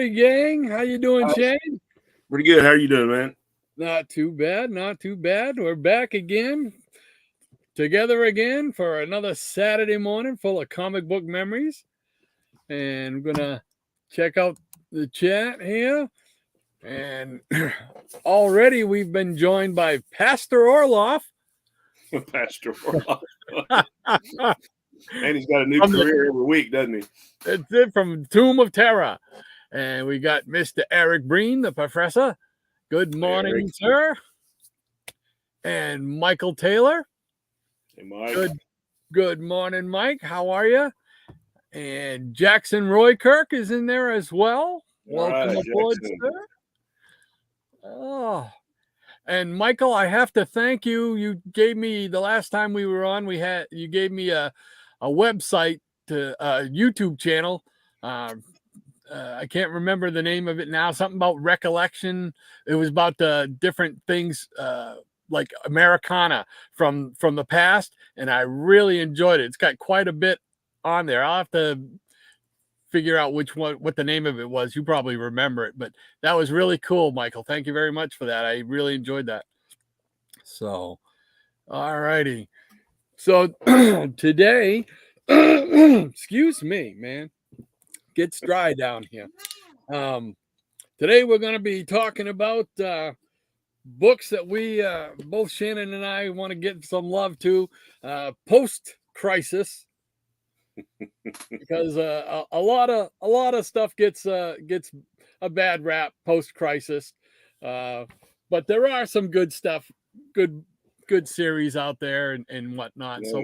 Howdy, gang. How you doing, Shane? Pretty good. How are you doing, man? Not too bad, not too bad. We're back again, together again for another Saturday morning full of comic book memories. And I'm gonna check out the chat here. And already we've been joined by Pastor Orloff. Pastor Orloff. Man, he's got a new career every week, doesn't he? That's it, from Tomb of Terror. And we got Mr. Eric Breen, the professor. Good morning, sir. And Michael Taylor. Hey, Mike. Good morning, Mike. How are you? And Jackson Roykirk is in there as well. Welcome aboard, sir. Oh, and Michael, I have to thank you. You gave me, the last time we were on, you gave me a website, to a YouTube channel. I can't remember the name of it now. Something about recollection. It was about the different things, like Americana from the past, and I really enjoyed it. It's got quite a bit on there. I'll have to figure out what the name of it was. You probably remember it, but that was really cool, Michael. Thank you very much for that. I really enjoyed that. So, all righty. So today, excuse me, man, gets dry down here. Today we're going to be talking about books that we both Shannon and I want to get some love to, post-crisis, because a lot of stuff gets a bad rap post-crisis, but there are some good stuff, good series out there and whatnot. So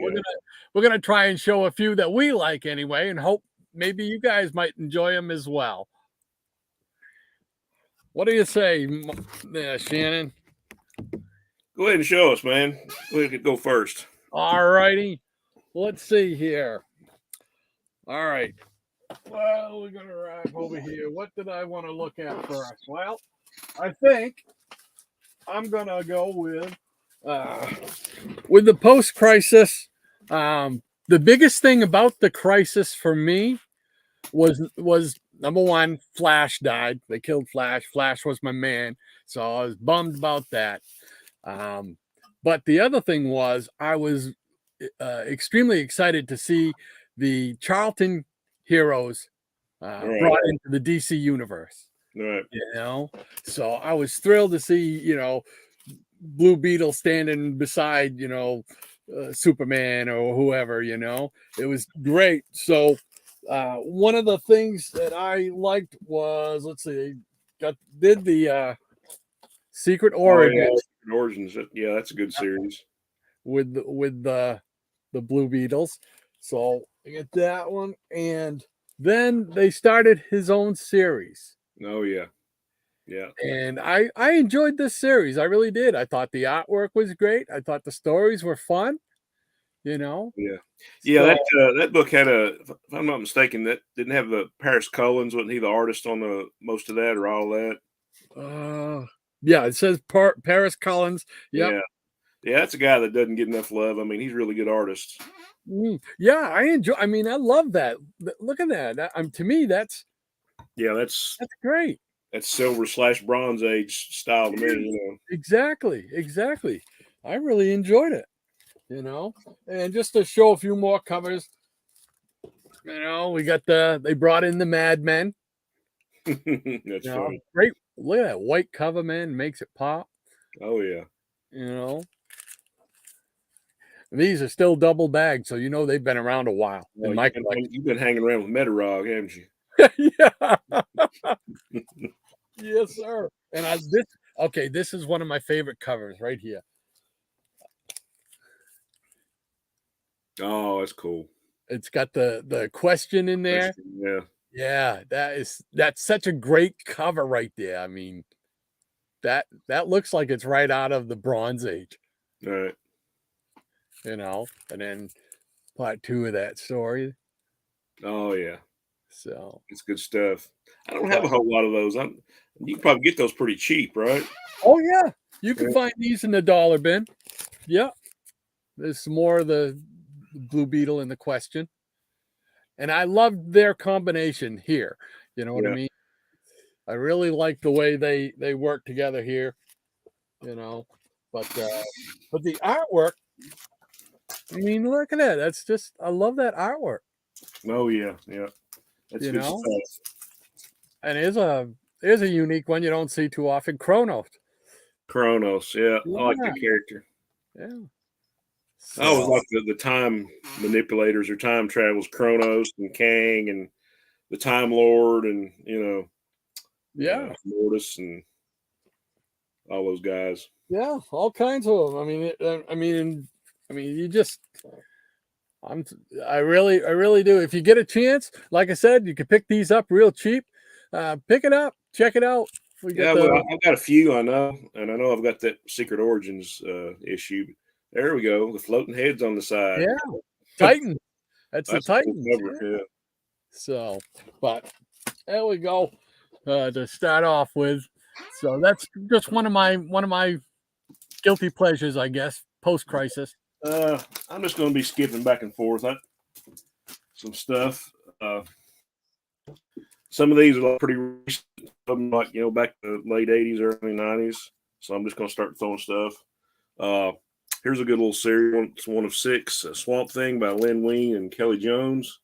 we're gonna try and show a few that we like anyway, and hope maybe you guys might enjoy them as well. What do you say, Shannon? Go ahead and show us, man. Go ahead and go first. All righty. Let's see here. All right. Well, we're going to wrap over here. What did I want to look at first? Well, I think I'm going to go with the post-crisis. The biggest thing about the crisis for me was number one, Flash died. They killed Flash. Flash was my man. So I was bummed about that. But the other thing was I was extremely excited to see the Charlton heroes brought into the DC universe. Right. You know, so I was thrilled to see, Blue Beetle standing beside, Superman or whoever, it was great. So one of the things that I liked was, let's see, did the Secret Origins. Origins. Yeah, that's a good series. With the Blue Beetles. So I get that one. And then they started his own series. Oh, yeah. Yeah. And I enjoyed this series. I really did. I thought the artwork was great. I thought the stories were fun. Yeah. Yeah, so, that book had if I'm not mistaken, that didn't have the Paris Cullins. Wasn't he the artist on the most of that or all that? Yeah, it says Paris Cullins. Yep. Yeah, that's a guy that doesn't get enough love. I mean, he's a really good artist. Yeah, I love that. Look at that. To me, that's great. That's silver/bronze age style to me, Exactly. I really enjoyed it, and just to show a few more covers, we got they brought in the Mad Men. That's funny. Great. Look at that white cover, man. Makes it pop. Oh, yeah. These are still double bagged, so they've been around a while. Well, you've been hanging around with Metarog, haven't you? Yeah. Yes, sir. And this is one of my favorite covers right here. Oh, that's cool. It's got the question in there. Yeah, that's such a great cover right there. I mean, that looks like it's right out of the Bronze Age. All right. And then part 2 of that story. Oh, yeah. So it's good stuff. I don't have a whole lot of those. You can probably get those pretty cheap, right? Oh, yeah. You can find these in the dollar bin. Yeah. There's some more of the Blue Beetle in the question. And I loved their combination here. You know what I mean? I really like the way they work together here, you know. But the artwork, I mean, look at that. That's just I love that artwork. Oh yeah, that's You good know, stuff. and is a unique one you don't see too often. Kronos, yeah, I like Yeah, that character. yeah. I always So like the time manipulators or time travels, Kronos and Kang and the Time Lord and yeah, Mortis and all those guys. yeah, all kinds of them. I mean, you just I'm I really do. If you get a chance, like I said, you can pick these up real cheap. Pick it up, check it out. We get Yeah, well, the I've got a few I know, and I know I've got that Secret Origins issue. There we go, the floating heads on the side. yeah Titan. That's the That's a cool Titans. cover. Yeah. Yeah. So, but there we go. To start off with, so that's just one of my guilty pleasures, I guess, post crisis. I'm just going to be skipping back and forth. Some stuff. Some of these are pretty recent, some like back to the late '80s, early '90s. So I'm just going to start throwing stuff. Uh, Here's a good little series. It's one of six. Swamp Thing by Len Wein and Kelly Jones.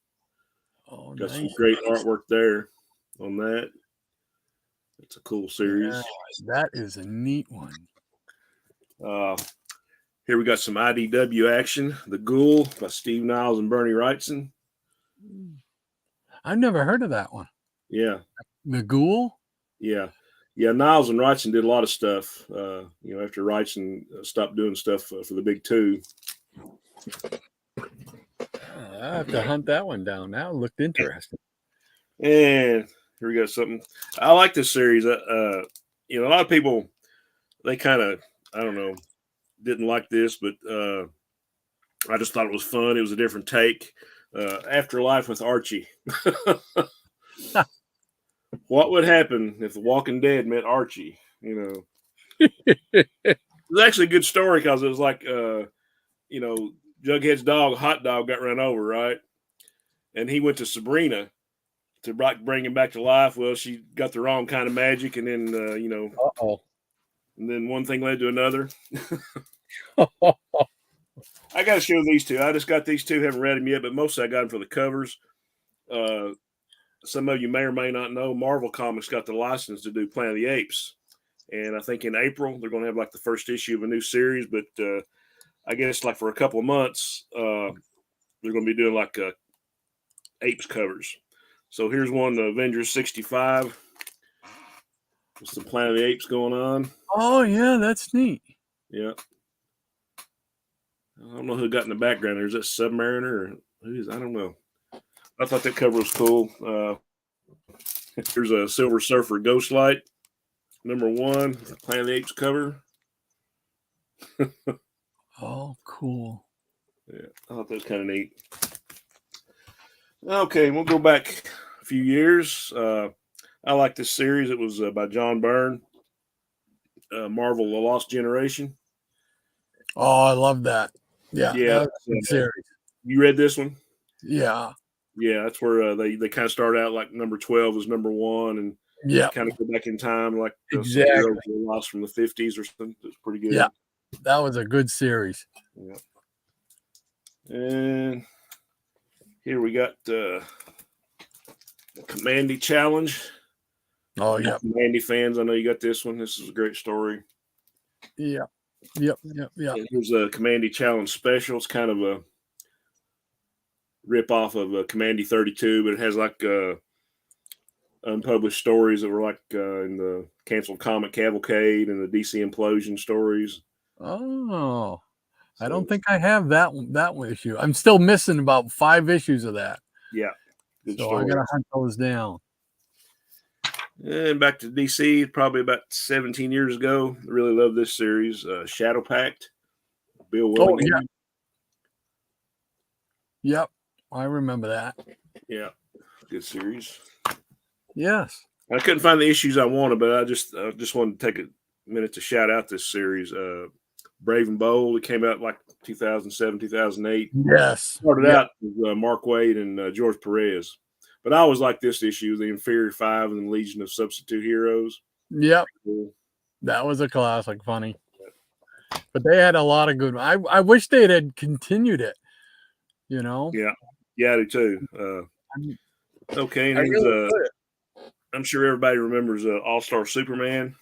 Oh, Got some nice. great artwork there on that. It's a cool series. Yeah, that is a neat one. Here we got some IDW action. The Ghoul by Steve Niles and Bernie Wrightson. I've never heard of that one. Yeah. The Ghoul? Yeah. Yeah, Niles and Wrightson did a lot of stuff, after Wrightson stopped doing stuff for the big two. I have to hunt that one down now. It looked interesting. And here we got something. I like this series. A lot of people, they kind of, I don't know, didn't like this, but I just thought it was fun. It was a different take. Afterlife with Archie. What would happen if The Walking Dead met Archie? It was actually a good story because it was like, Jughead's dog, Hot Dog, got run over, right? And he went to Sabrina to bring him back to life. Well, she got the wrong kind of magic, and then, and then one thing led to another. I got to show these two. I just got these two. Haven't read them yet, but mostly I got them for the covers. Some of you may or may not know, Marvel Comics got the license to do Planet of the Apes. And I think in April, they're going to have like the first issue of a new series. But I guess like for a couple of months, they're going to be doing like Apes covers. So here's one, the Avengers 65. With some Planet of the Apes going on. Oh, yeah, that's neat. Yeah. I don't know who got in the background there. Is that Submariner or who is? I don't know. I thought that cover was cool. Here's a Silver Surfer Ghostlight, #1, Planet of the Apes cover. Oh, cool. Yeah, I thought that was kind of neat. Okay, we'll go back a few years. I like this series. It was by John Byrne, Marvel: The Lost Generation. Oh, I love that. Yeah, Yeah, that's a good series. You read this one? Yeah. Yeah, that's where they kind of start out like number 12 is #1, and kind of go back in time like exactly. Lost from the 50s or something. It's pretty good. Yeah, that was a good series. Yeah. And here we got the Commandy Challenge. Oh, yeah. Commandy fans, I know you got this one. This is a great story. Yeah. Yep. And here's a Commandy Challenge special. It's kind of a rip off of a Commandy 32, but it has like unpublished stories that were like in the canceled Comic Cavalcade and the DC Implosion stories. Oh, I don't think I have that one issue. I'm still missing about 5 issues of that. Yeah, good so story. I gotta hunt those down. And back to DC, probably about 17 years ago. I really love this series, Shadow Pact. Bill Willingham. Oh, yeah. Yep, I remember that. Yeah, good series. Yes. I couldn't find the issues I wanted, but I just wanted to take a minute to shout out this series. Brave and Bold. It came out like 2007, 2008. Yes. Started out with Mark Waid and George Perez. But I always like this issue, the Inferior Five and the Legion of Substitute Heroes. Yep. Cool. That was a classic, funny. But they had a lot of good. I wish they had continued it. You know. Yeah, I do too. Okay, and I here's really enjoyed it. I'm sure everybody remembers All Star Superman.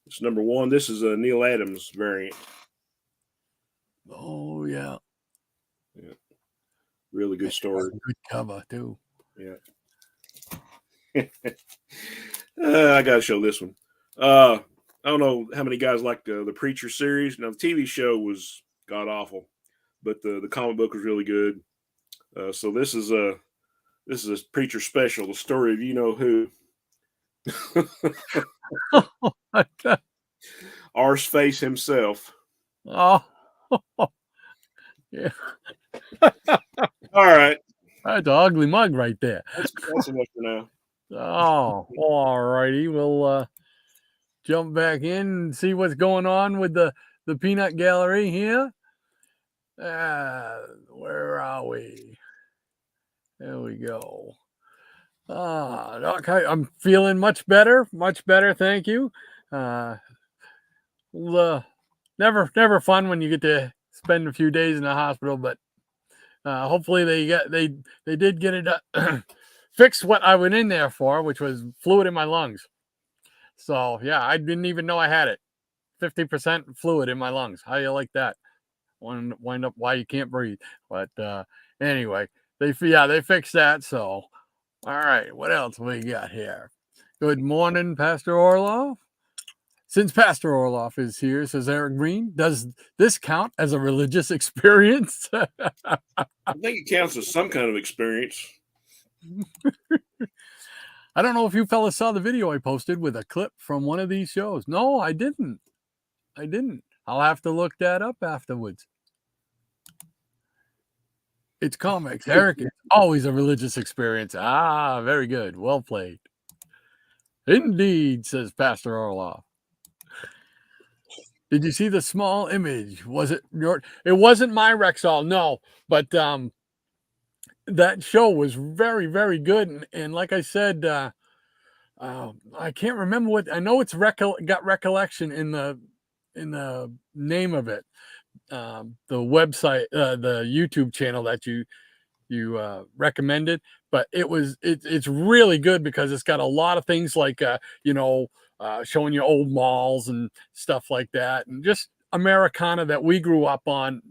It's number 1. This is a Neil Adams variant. Oh yeah. Really good story. Good cover too. Yeah. I gotta show this one. I don't know how many guys like the Preacher series. Now the TV show was god awful, but the comic book was really good. So this is a Preacher special, the story of you know who. Arseface himself. Oh, yeah. All right, That's an ugly mug right there. that's enough for now. Oh, all righty. We'll jump back in and see what's going on with the peanut gallery here. Where are we? There we go. Okay, I'm feeling much better. Thank you. Never fun when you get to spend a few days in the hospital, but hopefully they did get it fixed what I went in there for, which was fluid in my lungs. So yeah, I didn't even know I had it. 50% fluid in my lungs. How you like that? Wind up why you can't breathe. But anyway, they fixed that. So all right, what else we got here? Good morning, Pastor Orloff. Since Pastor Orloff is here, says Eric Green, does this count as a religious experience? I think it counts as some kind of experience. I don't know if you fellas saw the video I posted with a clip from one of these shows. No, I didn't. I'll have to look that up afterwards. It's comics. Eric, it's always a religious experience. Ah, very good. Well played. Indeed, says Pastor Orloff. Did you see the small image? Was it your? It wasn't my Rexall, no. But that show was very, very good. And like I said, I can't remember what. I know it's got recollection in the name of it. The website, the YouTube channel that you recommended, but it's really good because it's got a lot of things like showing you old malls and stuff like that, and just Americana that we grew up on,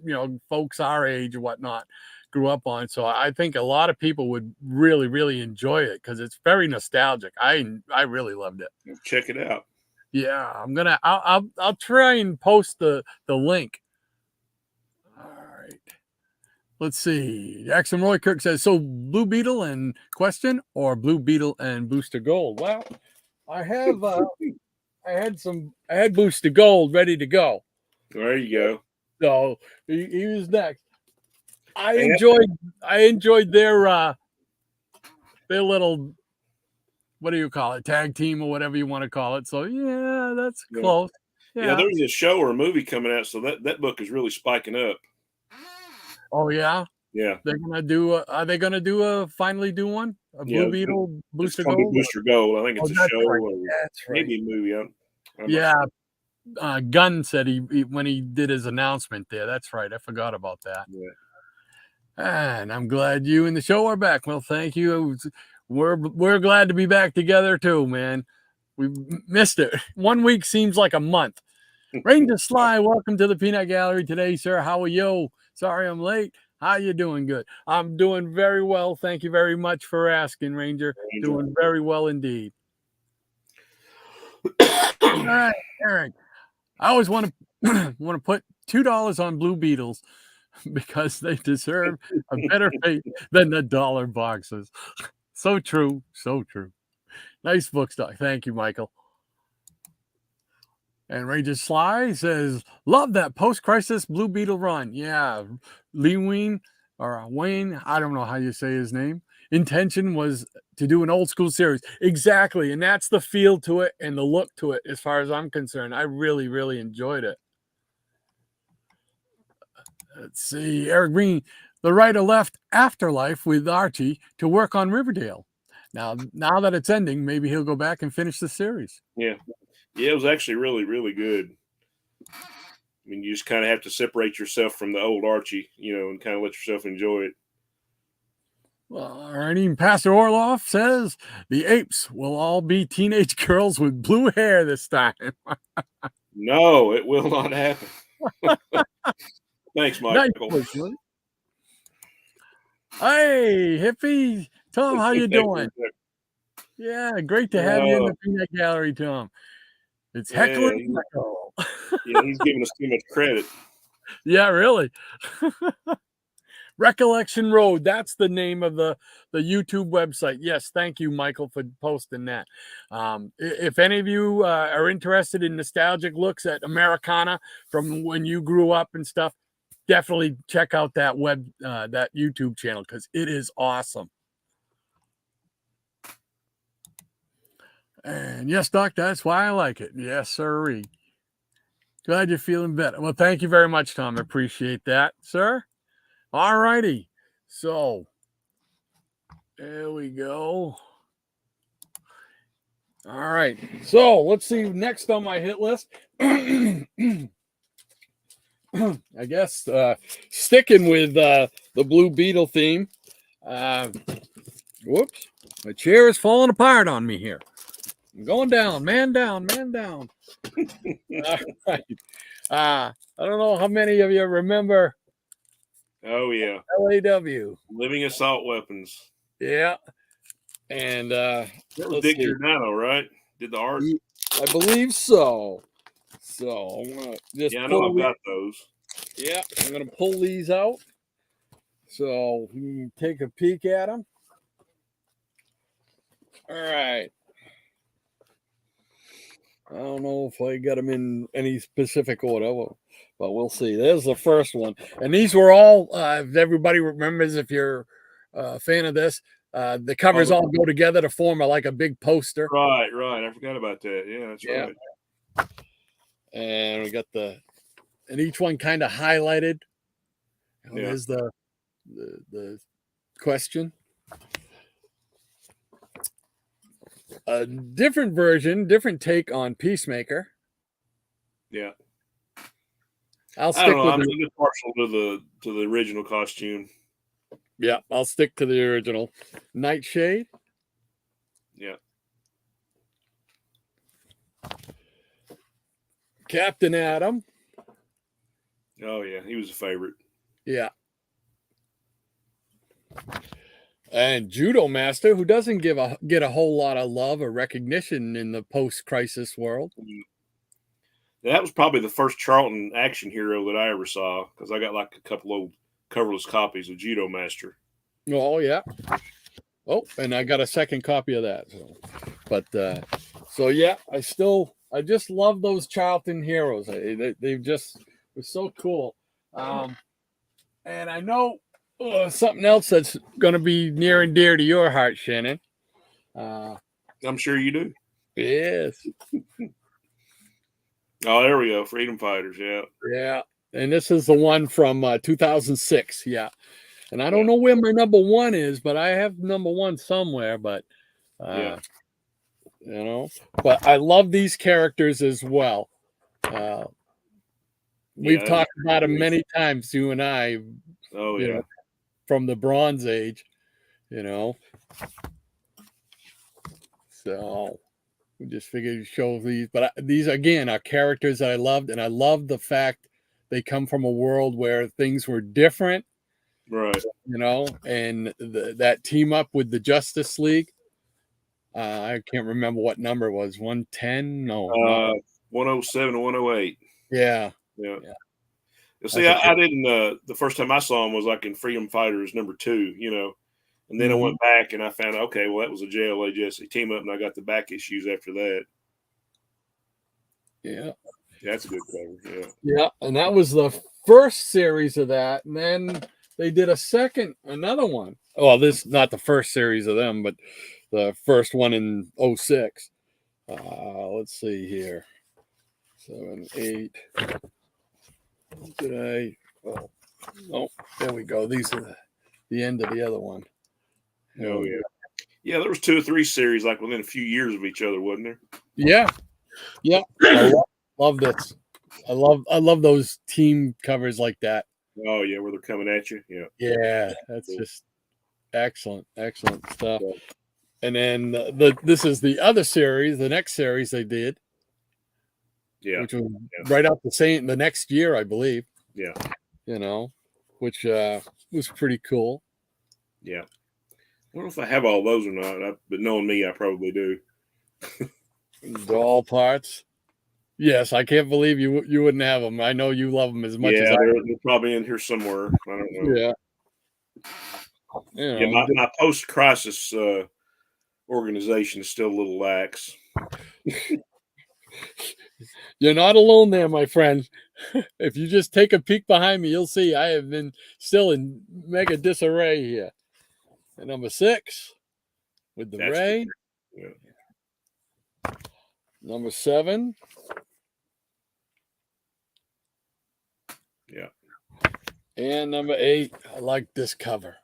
folks our age or whatnot grew up on. So I think a lot of people would really, really enjoy it because it's very nostalgic. I really loved it. Check it out. Yeah, I'll try and post the link. All right. Let's see. Jackson Roy Kirk says, so Blue Beetle and Question or Blue Beetle and Booster Gold? Well, I have I had Booster Gold ready to go. There you go. So he was next. I enjoyed their little, what do you call it, tag team or whatever you want to call it. So yeah, that's close. Yeah, there's a show or a movie coming out, so that book is really spiking up. Oh yeah, yeah. They're gonna do. Are they gonna finally do one? A Blue Beetle Booster Gold? Booster Gold. I think it's a show. Right. That's right. Maybe a movie. Yeah. Gunn said he when he did his announcement there. That's right. I forgot about that. Yeah. And I'm glad you and the show are back. Well, thank you. We're glad to be back together too, man. We missed it. 1 week seems like a month. Ranger Sly, welcome to the Peanut Gallery today, sir. How are you? Sorry I'm late. How you doing? Good. I'm doing very well. Thank you very much for asking, Ranger. Doing very well indeed. All right, Eric. I always want to put $2 on Blue Beetles because they deserve a better fate than the dollar boxes. So true. So true. Nice book stock. Thank you, Michael. And Ranger Sly says, love that post-crisis Blue Beetle run. Yeah, Wayne, I don't know how you say his name. Intention was to do an old school series. Exactly. And that's the feel to it and the look to it as far as I'm concerned. I really, really enjoyed it. Let's see. Eric Green, the writer left Afterlife with Archie to work on Riverdale. Now that it's ending, maybe he'll go back and finish the series. Yeah. Yeah, it was actually really, really good. I mean, you just kind of have to separate yourself from the old Archie, and kind of let yourself enjoy it. Well, and even Pastor Orloff says the apes will all be teenage girls with blue hair this time. No, it will not happen. Thanks, Nice, Michael. Bushman. Hey, hippie. Tom, how you doing? Yeah, great to have you in the peanut gallery, Tom. It's heckling. Yeah, he's giving us too much credit. Yeah, really. Recollection Road. That's the name of the YouTube website. Yes, thank you, Michael, for posting that. If any of you are interested in nostalgic looks at Americana from when you grew up and stuff, definitely check out that that YouTube channel because it is awesome. And yes, Doc, that's why I like it. Yes, sirree. Glad you're feeling better. Well, thank you very much, Tom. I appreciate that, sir. All righty. So there we go. All right. So let's see next on my hit list. I guess sticking with the Blue Beetle theme. Whoops. My chair is falling apart on me here. I'm going down, man down, man down. All right. I don't know how many of you remember. Oh, yeah. LAW. Living Assault Weapons. Yeah. And that was Dick Giordano, right? Did the art? I believe so. So I'm gonna just I know I've got those. Yeah, I'm gonna pull these out. So you can take a peek at them. All right. I don't know if I got them in any specific order, but we'll see. There's the first one. And these were all, if everybody remembers, if you're a fan of this, the covers all go together to form like a big poster. Right. I forgot about that. Yeah, that's right. And we got and each one kind of highlighted. There's the question. A different version, different take on Peacemaker. Yeah. I don't know. I'm just partial to the original costume. Yeah, I'll stick to the original. Nightshade. Yeah. Captain Atom. Oh yeah, he was a favorite. Yeah. And Judo Master, who doesn't get a whole lot of love or recognition in the post-crisis world. That was probably the first Charlton action hero that I ever saw because I got like a couple old coverless copies of Judo Master. Oh yeah. Oh, and I got a second copy of that. So yeah, I just love those Charlton heroes. They just were so cool. And I know something else that's going to be near and dear to your heart, Shannon. I'm sure you do. Yes. Oh, there we go. Freedom Fighters. Yeah. Yeah. And this is the one from 2006. Yeah. And I don't know where my number one is, but I have number one somewhere. But, but I love these characters as well. We've talked about them many times, you and I. Oh, yeah. From the Bronze Age, So we just figured to show these. But these, again, are characters that I loved. And I love the fact they come from a world where things were different. Right. And that team up with the Justice League. I can't remember what number it was. 110? No. 107 or 108. Yeah. See, I didn't. The first time I saw him was like in Freedom Fighters #2, and then I went back and I found okay, well that was a JLA Jesse team up, and I got the back issues after that. Yeah, that's a good cover. Yeah, yeah, and that was the first series of that, and then they did another one. Well, this is not the first series of them, but the first one in 06. Let's see here, 7, 8. Did I? Oh, there we go. These are the end of the other one. Oh yeah. Yeah, there was 2 or 3 series like within a few years of each other, wasn't there? Yeah, yeah. I love this. I love those team covers like that. Oh yeah, where they're coming at you. Yeah. Yeah, that's just excellent stuff. Yeah. And then this is the other series, the next series they did, Yeah. which was right up the next year, I believe. Yeah. You know, which was pretty cool. Yeah. I don't know if I have all those or not, but knowing me, I probably do. All parts. Yes, I can't believe you wouldn't have them. I know you love them as much as I do. They're probably in here somewhere. I don't know. Yeah. Yeah, my post-crisis organization is still a little lax. You're not alone there, my friend. If you just take a peek behind me, you'll see I have been still in mega disarray here. And number 6 with the Ray. Yeah. Number 7. Yeah. And number 8. I like this cover.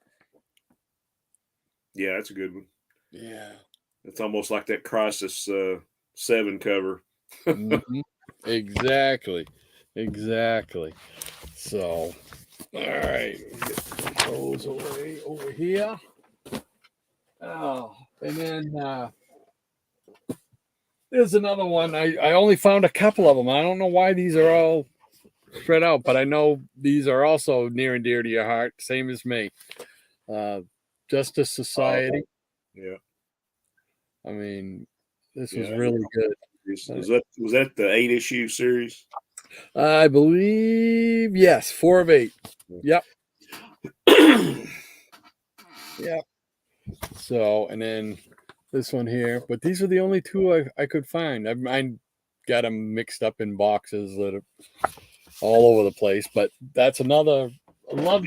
Yeah, that's a good one. Yeah. It's almost like that Crisis 7 cover. Mm-hmm. Exactly. So, all right, get those away over here. Oh, and then there's another one. I only found a couple of them. I don't know why these are all spread out, but I know these are also near and dear to your heart, same as me. Justice Society. Yeah. I mean, this was really good. Was that the 8-issue series? I believe, yes, 4 of 8. Yep. Yep. So, and then this one here, but these are the only 2 I could find. I got them mixed up in boxes that are all over the place, but that's another. I love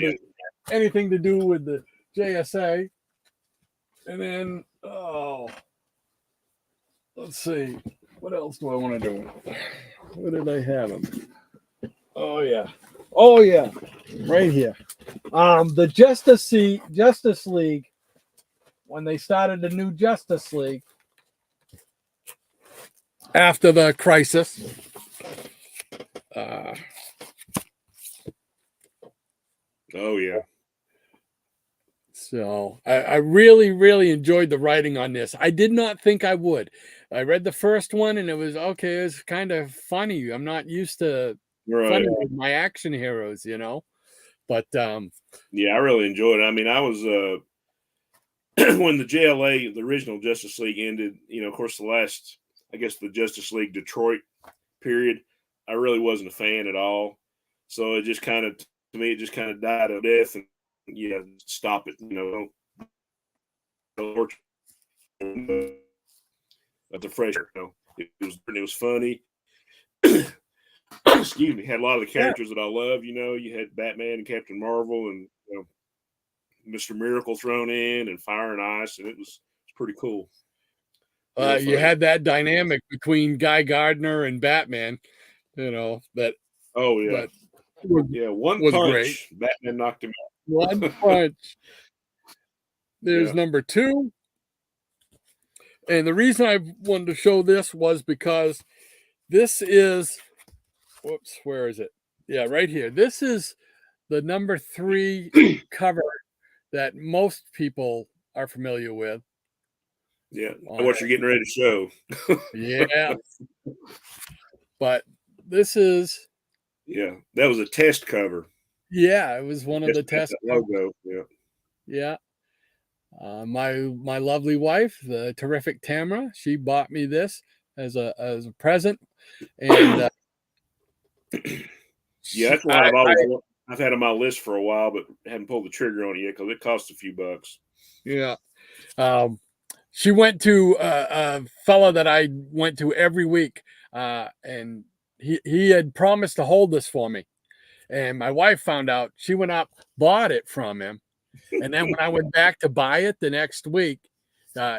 anything to do with the JSA. And then, let's see, what else do I want to do? Where did I have them? Oh yeah, right here. The Justice League. When they started the new Justice League after the crisis. Oh yeah. So I really enjoyed the writing on this. I did not think I would. I read the first one and it was okay. It was kind of funny. I'm not used to funny with my action heroes, But yeah, I really enjoyed it. I mean, I was when the JLA, the original Justice League ended, of course, the Justice League Detroit period, I really wasn't a fan at all. So it just kind of, to me, it just kind of died of death. And stop it. At the fresh, it was funny. Excuse me. Had a lot of the characters that I love. You had Batman and Captain Marvel and Mr. Miracle thrown in and Fire and Ice, and it was pretty cool. You had that dynamic between Guy Gardner and Batman. That. Oh yeah, one punch, great. Batman knocked him out. One punch. There's number 2. And the reason I wanted to show this was because this is, where is it? Yeah, right here. This is the number 3 cover that most people are familiar with. Yeah, what you're getting ready to show. Yeah. But this is. Yeah, that was a test cover. Yeah, it was one of the test logo. Yeah. My lovely wife, the terrific Tamara, she bought me this as a present, and yeah, that's why I've had on my list for a while, but haven't pulled the trigger on it yet because it costs a few bucks. Yeah. She went to a fella that I went to every week, and he had promised to hold this for me. And my wife found out. She went up, bought it from him. And then when I went back to buy it the next week,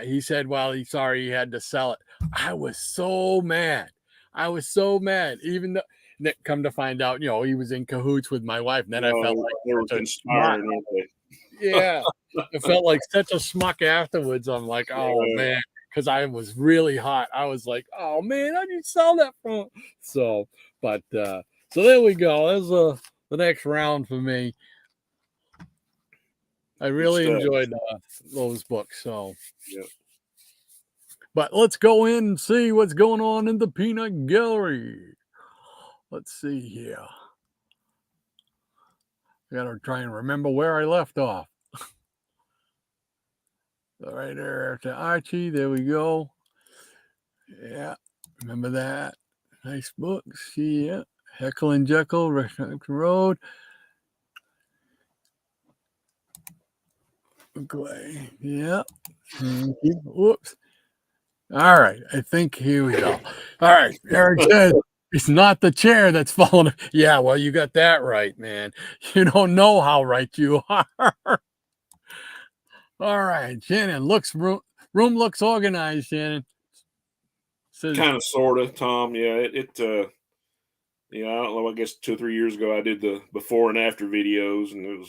he said, well, he's sorry he had to sell it. I was so mad. Even though, come to find out, he was in cahoots with my wife. And then I felt like they were conspiring. Yeah. It felt like such a schmuck afterwards. I'm like, oh man, because I was really hot. I was like, oh man, I didn't sell that from. So, but so there we go. There's the next round for me. I really enjoyed those books. So, Yep. but let's go in and see what's going on in the peanut gallery. Let's see here. I gotta try and remember where I left off. Right there to Archie. There we go. Yeah, remember that. Nice books. Yeah. Heckle and Jekyll, Restaurant Road. Okay. Yeah. Whoops. All right. I think here we go. All right. Eric says it's not the chair that's falling. Yeah. Well, you got that right, man. You don't know how right you are. All right. Shannon room looks organized, Shannon. Says, Kind of, sort of, Tom. Yeah, I don't know. I guess 2 or 3 years ago, I did the before and after videos, and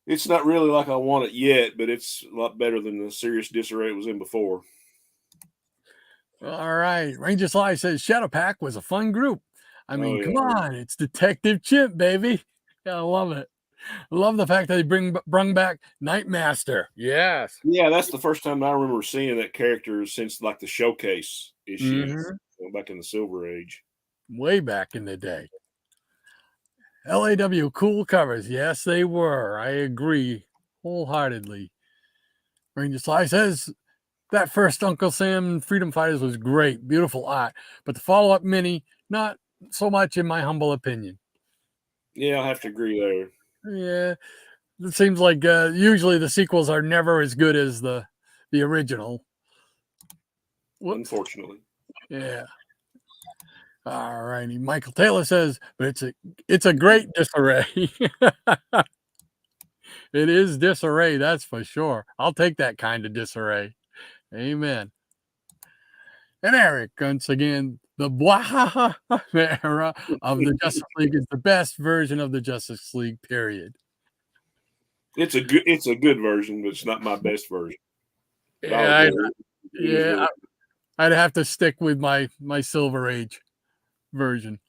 it's not really like I want it yet, but it's a lot better than the serious disarray it was in before. all right. Ranger Sly says Shadow Pack was a fun group. I mean, come on, it's Detective Chimp, baby. Yeah, I love it. I love the fact that they brung back Nightmaster. Yes. Yeah, that's the first time I remember seeing that character since like the showcase issue back in the Silver Age. Way back in the day. LAW cool covers. Yes, they were. I agree wholeheartedly. Ranger Sly says that first Uncle Sam Freedom Fighters was great. Beautiful art. But the follow-up mini, not so much in my humble opinion. Yeah, I have to agree there. Yeah. It seems like usually the sequels are never as good as the original. Whoops. Unfortunately. Yeah. All righty. Michael Taylor says, but it's a great disarray. It is disarray, that's for sure. I'll take that kind of disarray. Amen. And Eric, once again, the blah era of the Justice League is the best version of the Justice League, period. It's a good version, but it's not my best version. Yeah, I'd have to stick with my Silver Age version,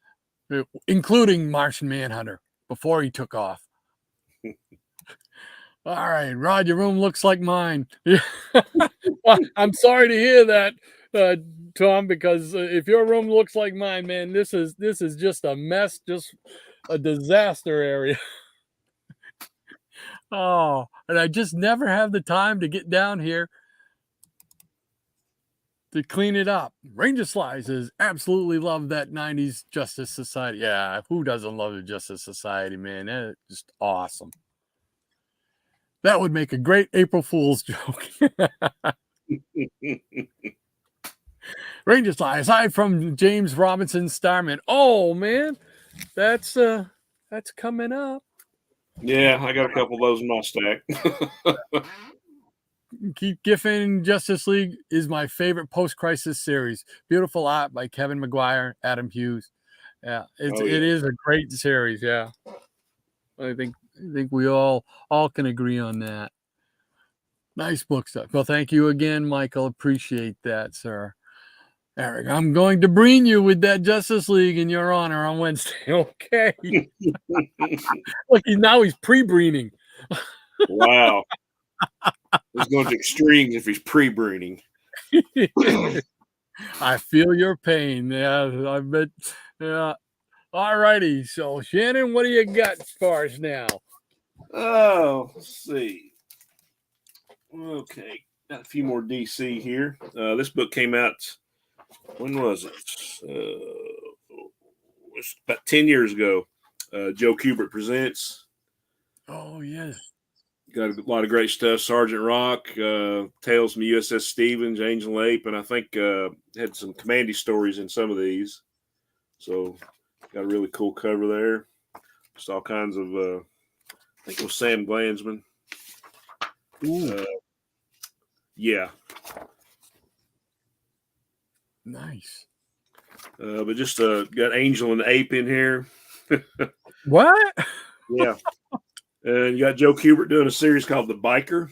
including Martian Manhunter before he took off. All right, Rod, your room looks like mine. Well, I'm sorry to hear that, Tom, because if your room looks like mine, man, this is just a mess, just a disaster area. Oh, and I just never have the time to get down here to clean it up. Ranger Sly says, absolutely love that 90s Justice Society. Yeah, who doesn't love the Justice Society, man? That's just awesome. That would make a great April Fool's joke. Ranger Sly, aside from James Robinson Starman. Oh man, that's coming up. Yeah, I got a couple of those in my stack. Keep Giffen Justice League is my favorite post-crisis series. Beautiful art by Kevin McGuire, Adam Hughes. Yeah, it is a great series. Yeah, I think we all can agree on that. Nice book stuff. Well, thank you again, Michael. Appreciate that, sir. Eric, I'm going to bring you with that Justice League in your honor on Wednesday. Okay. Look, now he's pre-breening. Wow. He's going to extremes if he's pre-breening. I feel your pain. Yeah, I bet. Yeah. All righty. So, Shannon, what do you got for us now? Oh, let's see. Okay. Got a few more DC here. This book came out, when was it? It's about 10 years ago. Joe Kubert Presents. Oh, yes. Got a lot of great stuff. Sergeant Rock, Tales from USS Stevens, Angel Ape, and I think had some Commandy stories in some of these. So got a really cool cover there. Just all kinds of, I think it was Sam Glanzman. Yeah. Nice. But just got Angel and Ape in here. What? Yeah. And you got Joe Kubert doing a series called The Biker.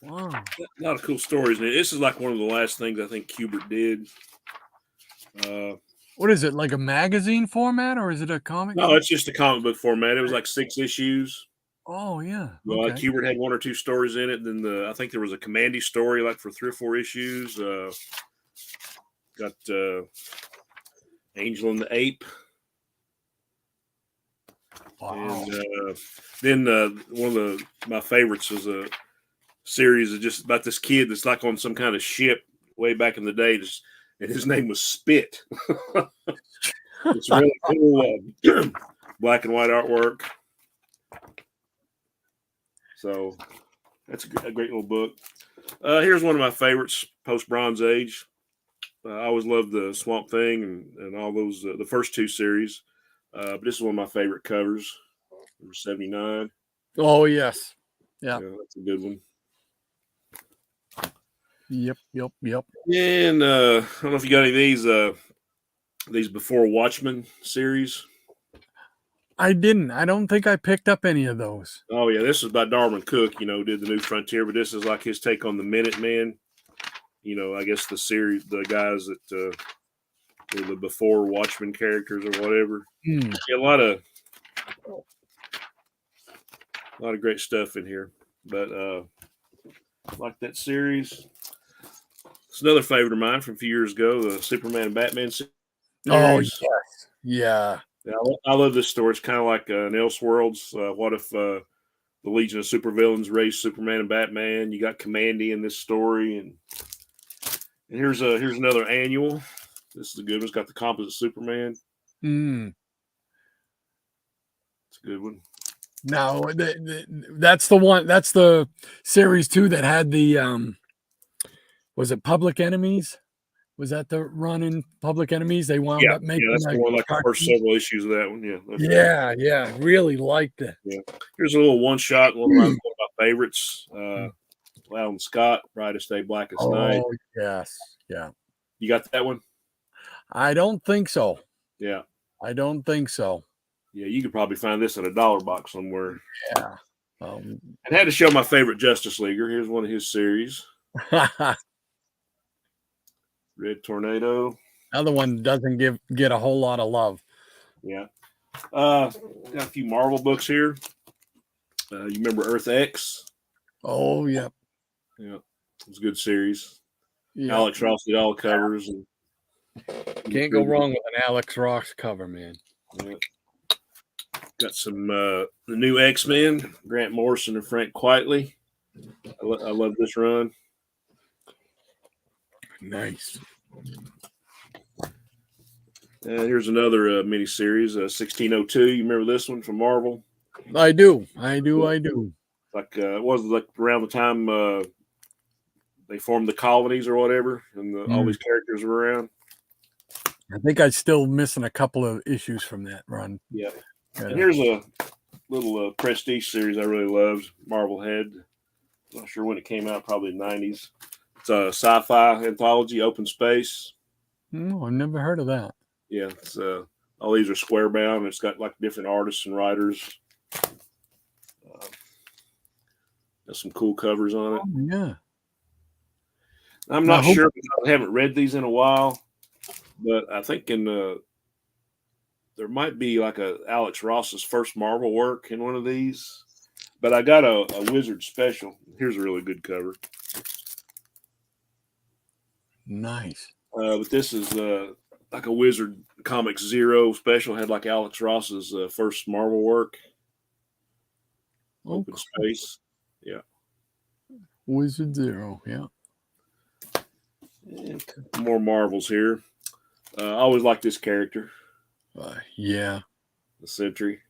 Wow. A lot of cool stories in it. This is like one of the last things I think Kubert did. What is it, like a magazine format, or is it a comic? No, it's just a comic book format. It was like 6 issues. Oh yeah. Well, like Okay. Kubert had 1 or 2 stories in it. Then I think there was a Commandy story like for 3 or 4 issues. Got Angel and the Ape. Wow. And then one of my favorites was a series of just about this kid that's like on some kind of ship way back in the day, and his name was Spit. It's really cool, black and white artwork. So that's a great little book. Here's one of my favorites, post Bronze Age. I always loved the Swamp Thing and all those the first 2 series. But this is one of my favorite covers, number 79. Oh yes. Yeah. That's a good one. Yep. And I don't know if you got any of these Before Watchmen series. I didn't. I don't think I picked up any of those. Oh yeah, this is by Darwin Cook. Did the New Frontier, but this is like his take on the Minutemen. I guess the series, the guys that were the Before Watchmen characters or whatever. Hmm. Yeah, a lot of great stuff in here. But like that series. It's another favorite of mine from a few years ago, the Superman and Batman series. Oh yes. Yeah. I love this story. It's kind of like an Elseworlds. What if the Legion of Supervillains raised Superman and Batman? You got Commandy in this story, and here's another annual. This is a good one. It's got the composite Superman. Hmm. It's a good one. Now that's the one. That's the series 2 that had the was it Public Enemies? Was that the run in Public Enemies? They wound up making that's the one, like the first several issues of that one. Yeah. Really liked it. Yeah. Here's a little one shot, one of my favorites. Alan Scott, Brightest Day, Blackest Night. Oh yes. Yeah. You got that one? I don't think so. Yeah. I don't think so. Yeah, you could probably find this at a dollar box somewhere. Yeah. I had to show my favorite Justice Leaguer. Here's one of his series. Red Tornado. Another one doesn't get a whole lot of love. Yeah. Got a few Marvel books here. You remember Earth X? Oh, yep. Yeah. It was a good series. Yep. Alex Ross did all the covers. And can't go wrong with an Alex Ross cover, man. Yeah. Got some the new X-Men, Grant Morrison and Frank Quitely. I love this run. Nice. And here's another miniseries, 1602. You remember this one from Marvel? I do. Like it was like around the time they formed the colonies or whatever, and all these characters were around. I think I'm still missing a couple of issues from that run. Yeah. And here's a little prestige series I really loved. Marvel had. Not sure when it came out, probably the 90s. It's a sci-fi anthology, Open Space. No, I've never heard of that. Yeah, it's all these are square bound. It's got like different artists and writers. Got some cool covers on it. Oh, yeah. I'm not sure because I haven't read these in a while, but I think there might be like a Alex Ross's first Marvel work in one of these. But I got a Wizard special. Here's a really good cover. Nice. But this is like a Wizard Comics Zero special. Had like Alex Ross's first Marvel work. Open Space. Yeah. Wizard Zero. Yeah. And more Marvels here. I always like this character. Yeah. The Sentry.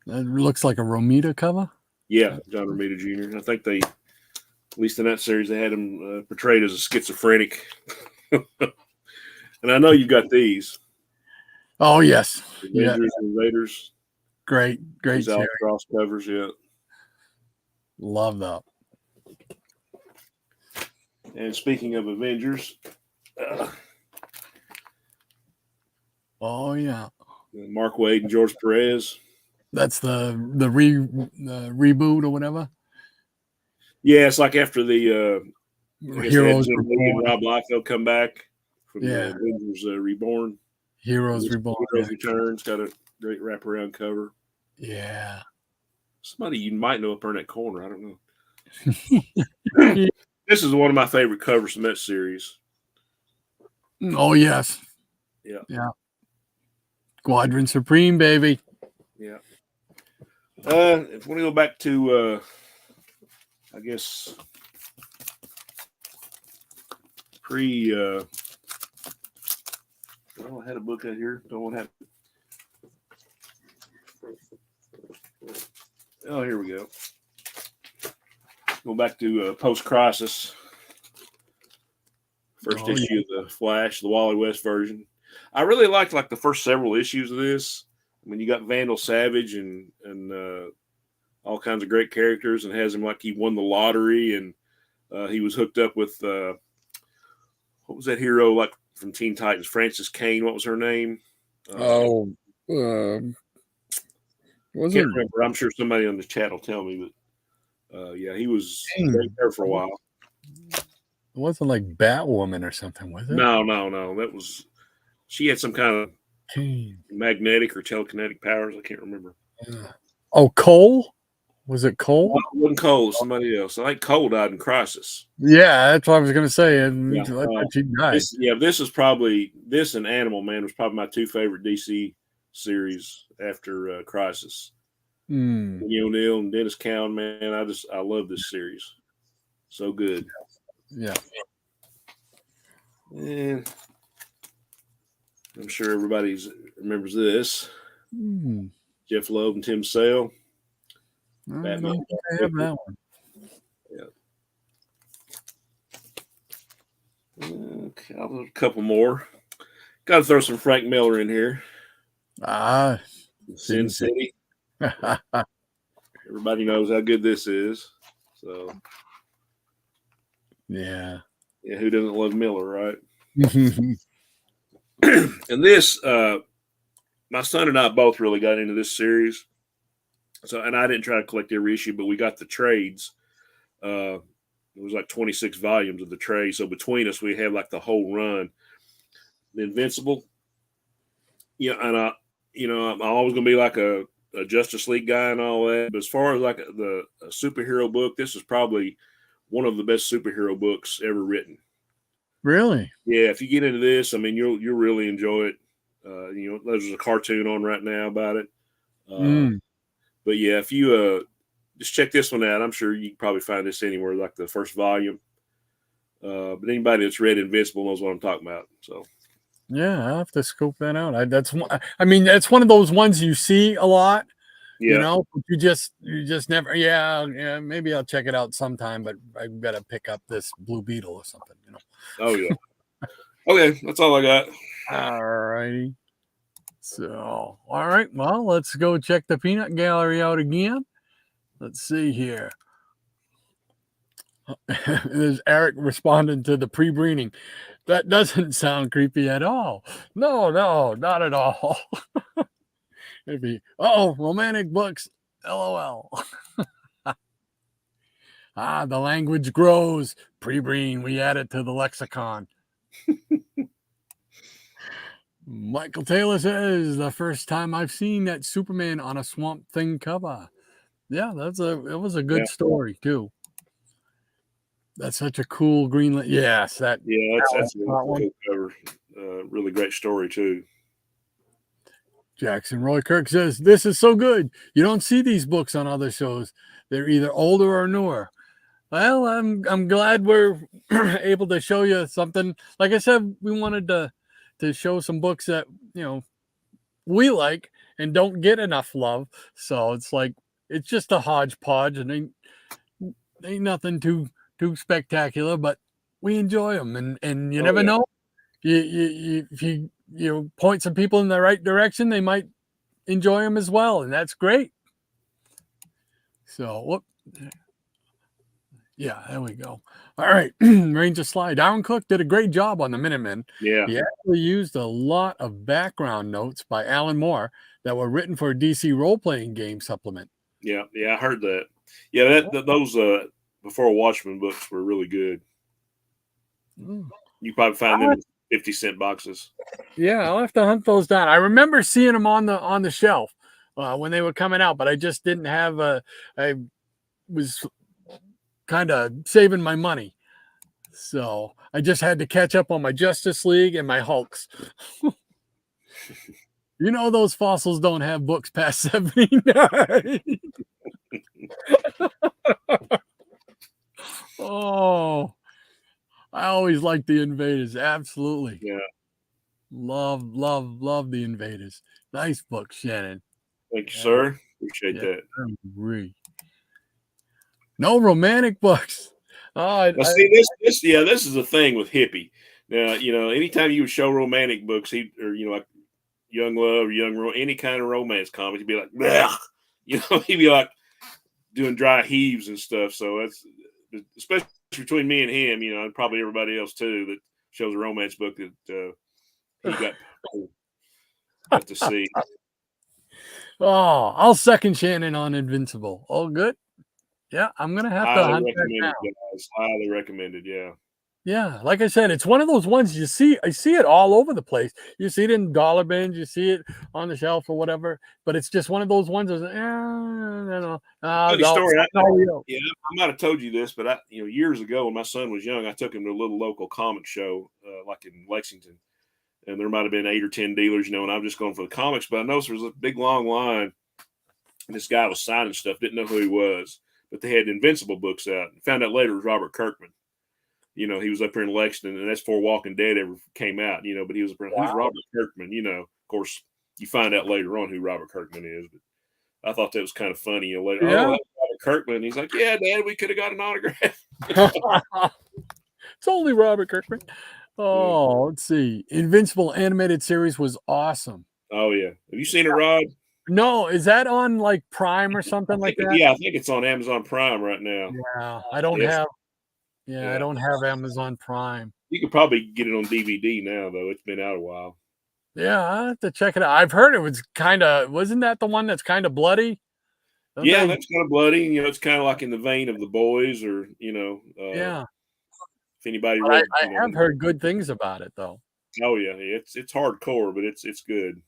That looks like a Romita cover. Yeah, John Romita Jr. I think they, at least in that series, they had him portrayed as a schizophrenic. And I know you got these. Oh yes, Avengers and Invaders. Great These Alex Ross covers, yeah. Love that. And speaking of Avengers, oh yeah, Mark Wade and George Perez. That's the reboot or whatever. Yeah, it's like after the I guess they had Heroes Jim Lee and Reborn. Rob Liefeld come back from Yeah. the Avengers Reborn. Heroes Reborn. Heroes Returns got a great wraparound cover. Yeah. Somebody you might know up there in that corner. I don't know. This is one of my favorite covers from that series. Oh yes. Yeah. Yeah. Squadron Supreme, baby. Yeah. If we go back to I guess pre oh, I had a book out here. Don't want to have. Oh, here we go. Go back to post crisis. First issue of the Flash, the Wally West version. I really liked like the first several issues of this. I mean, you got Vandal Savage and all kinds of great characters, and has him like he won the lottery, and he was hooked up with what was that hero like from Teen Titans? Frances Kane. What was her name? Was Can't remember. I'm sure somebody on the chat will tell me, but yeah, he was there for a while. It wasn't like Batwoman or something, was it? No. That was she had some kind of magnetic or telekinetic powers. I can't remember. Oh, Cole? Was it Cole? Well, it wasn't Cole. Somebody else. I think Cole died in Crisis. Yeah, that's what I was going to say. And Yeah, I thought she died. This is probably this and Animal Man was probably my two favorite DC series after Crisis. Kenny O'Neill and Dennis Cowan, man, I love this series. So good. Yeah. And I'm sure everybody remembers this. Jeff Loeb and Tim Sale. I don't think I have that one. Yeah. Okay, I'll do a couple more. Got to throw some Frank Miller in here. Sin City. Everybody knows how good this is. So, yeah, who doesn't love Miller, right? And this, my son and I both really got into this series. So, and I didn't try to collect every issue, but we got the trades. It was like 26 volumes of the trade. So between us, we had like the whole run. The Invincible. Yeah, and I'm always going to be like a Justice League guy and all that. But as far as like a superhero book, this is probably one of the best superhero books ever written. Really? Yeah, if you get into this, I mean, you'll really enjoy it. There's a cartoon on right now about it. But yeah, if you just check this one out, I'm sure you can probably find this anywhere, like the first volume. But anybody that's read Invincible knows what I'm talking about. So yeah, I'll have to scope that out. That's one of those ones you see a lot. Yeah. You know, you just never. Yeah. Maybe I'll check it out sometime, but I've got to pick up this Blue Beetle or something. You know. Oh yeah. Okay, that's all I got. All righty. So, all right. Well, let's go check the peanut gallery out again. Let's see here. There's Eric responding to the pre-breeding. That doesn't sound creepy at all. No, not at all. Maybe. Romantic books. LOL. The language grows. Pre-breeding. We add it to the lexicon. Michael Taylor says the first time I've seen that Superman on a Swamp Thing cover. Yeah, it was a good story too. That's such a cool green. Yes, that's a cool cover. Really great story too. Jackson Roy Kirk says this is so good. You don't see these books on other shows. They're either older or newer. Well, I'm glad we're able to show you something. Like I said, we wanted to show some books that we like and don't get enough love. So it's like it's just a hodgepodge, and ain't nothing too spectacular, but we enjoy them, and you never know. If you point some people in the right direction, they might enjoy them as well, and that's great. So Yeah, there we go. All right, Ranger Sly. Darren Cook did a great job on the Minutemen. Yeah, He actually used a lot of background notes by Alan Moore that were written for a DC role-playing game supplement. yeah, yeah. I heard that. Yeah, those Before Watchmen books were really good. Mm. You probably find them in 50-cent boxes. Yeah, I'll have to hunt those down. I remember seeing them on the shelf when they were coming out, but I just didn't have a. I was kind of saving my money, so I just had to catch up on my Justice League and my Hulks. You know, those fossils don't have books past 79. Oh, I always liked the Invaders. Absolutely. Yeah. Love the Invaders. Nice book, Shannon. Thank you, sir. Appreciate that. Agree. No romantic books. Oh, Now, see, this is the thing with Hippie. Now, anytime you would show romantic books, like Young Love, any kind of romance comic, he'd be like, bleh. He'd be like doing dry heaves and stuff. So that's especially between me and him, and probably everybody else too that shows a romance book that he got to see. Oh, I'll second Shannon on Invincible. All good. Yeah, I'm gonna have to hunt that down. Guys. Highly recommended. Yeah. Yeah, like I said, it's one of those ones you see. I see it all over the place. You see it in dollar bins, you see it on the shelf or whatever. But it's just one of those ones. Story. Yeah, I might have told you this, but years ago when my son was young, I took him to a little local comic show, like in Lexington, and there might have been 8 or 10 dealers, and I'm just going for the comics. But I noticed there was a big long line. And this guy was signing stuff, didn't know who he was, but they had Invincible books out. Found out later it was Robert Kirkman. He was up here in Lexington, and that's before Walking Dead ever came out, but he was up here. Who's Robert Kirkman? Of course, you find out later on who Robert Kirkman is, but I thought that was kind of funny. Later, that's Robert Kirkman. He's like, yeah, Dad, we could have got an autograph. It's only Robert Kirkman. Oh, let's see. Invincible animated series was awesome. Oh, yeah. Have you seen it, Rod? No, is that on like Prime or something like that? Yeah, I think it's on Amazon Prime right now. Yeah, I don't have. Yeah, I don't have Amazon Prime. You could probably get it on DVD now, though. It's been out a while. Yeah, I have to check it out. I've heard it was wasn't that the one that's kind of bloody? Yeah, that's kind of bloody. It's kind of like in the vein of The Boys, or yeah. If anybody, I have heard good things about it, though. Oh yeah, it's hardcore, but it's good.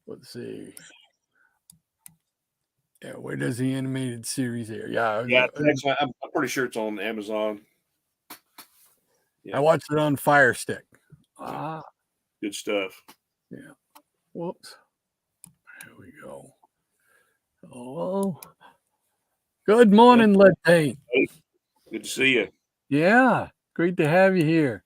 Let's see. Yeah, where does the animated series here? Yeah, I'm pretty sure it's on Amazon. Yeah. I watched it on Fire Stick. Good stuff. Yeah. Whoops. Here we go. Oh, good morning, Lead Paint. Good to see you. Yeah, great to have you here.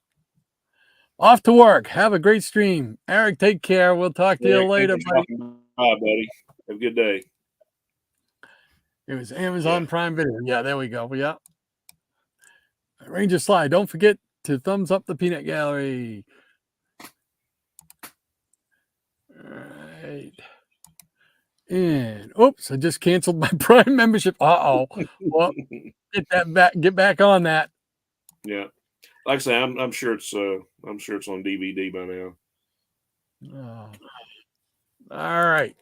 Off to work. Have a great stream. Eric, take care. We'll talk to you later, buddy. Bye, buddy. Have a good day. It was Amazon Prime Video. Yeah, there we go. Yeah. Ranger Sly. Don't forget to thumbs up the Peanut Gallery. All right. And oops, I just canceled my Prime membership. Well, get back on that. Yeah. Like I say, I'm sure it's on DVD by now. All right.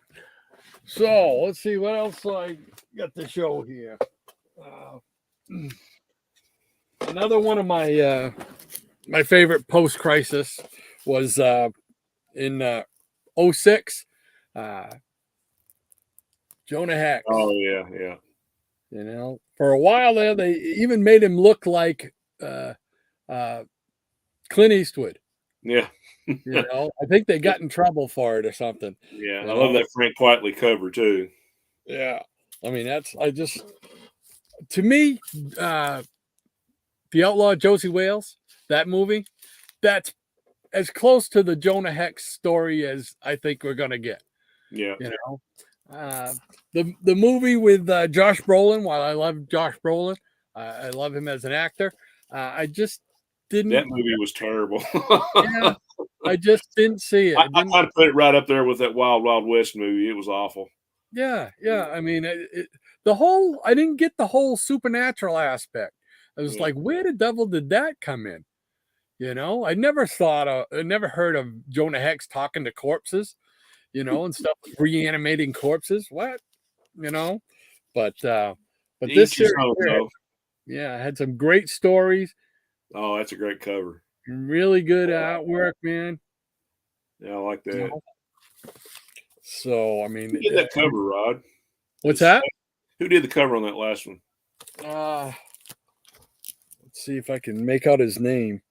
So let's see what else I got to show here. Another one of my my favorite post-crisis was in 06. Jonah Hex. Oh yeah. For a while there, they even made him look like Clint Eastwood. Yeah. I think they got in trouble for it or something. Yeah, I love that Frank Quitely cover too. Yeah, I mean to me, The Outlaw Josie Wales, that movie, that's as close to the Jonah Hex story as I think we're gonna get. Yeah, the movie with Josh Brolin. While I love Josh Brolin, I love him as an actor. I just didn't. That movie was terrible. Yeah, I just didn't see it. I kind of put it right up there with that Wild Wild West movie. It was awful. Yeah. I mean, I didn't get the whole supernatural aspect. I was Yeah. like, where the devil did that come in? You know, I never heard of Jonah Hex talking to corpses, you know, and stuff, reanimating corpses. What? You know, but this Each his series own, here, though. yeah, had some great stories, Oh, that's a great cover. really good artwork, man. Yeah, I like You that. know? So I Who mean, did that cover, Rod? what's that? Who did the cover on that last one? Uh, let's see if I can make out his name.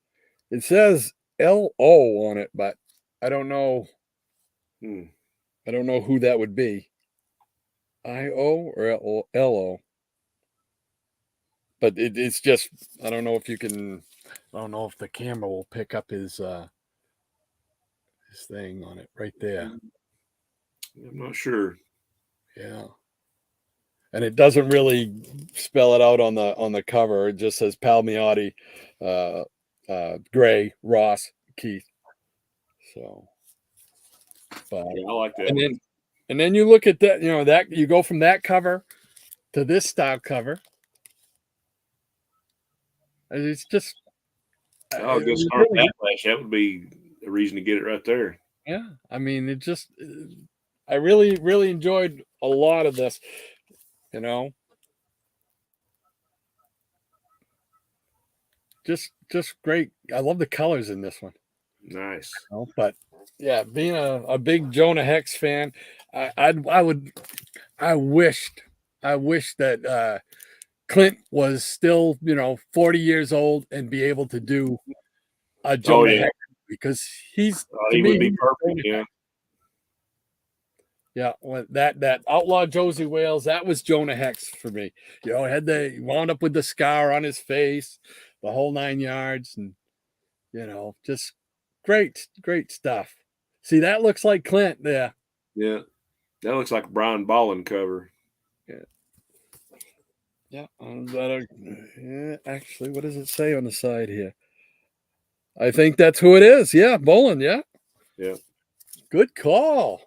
It says LO on it, but I don't know. Hmm. I don't know who that would be. IO or LO. But it's just I don't know if you can. I don't know if the camera will pick up his thing on it right there. I'm not sure. Yeah. And it doesn't really spell it out on the cover. It just says Palmiotti, Gray, Ross, Keith. So, but Yeah, I like that and one. then you look at that, you know, that you go from that cover to this style cover. And it's just Oh, it good was start really, backlash. That would be a reason to get it right there. yeah. I mean, it just I really enjoyed a lot of this, you know. Just great. I love the colors in this one. Nice. But yeah, being a big Jonah Hex fan, I wished that Clint was still, you know, 40 years old and be able to do a Oh Jonah yeah, Hex because he's to he me would be he's perfect. Jonah Yeah, Hex. Yeah, well, that outlaw Josie Wales, that was Jonah Hex for me. You know, had the wound up with the scar on his face, the whole 9 yards, and you know, just great stuff. See, that looks like Clint there. yeah. That looks like a Brian Ballin cover. Yeah. Yeah. Yeah. Actually, what does it say on the side here? I think that's who it is. Yeah. Bolin. Yeah. Yeah. Good call.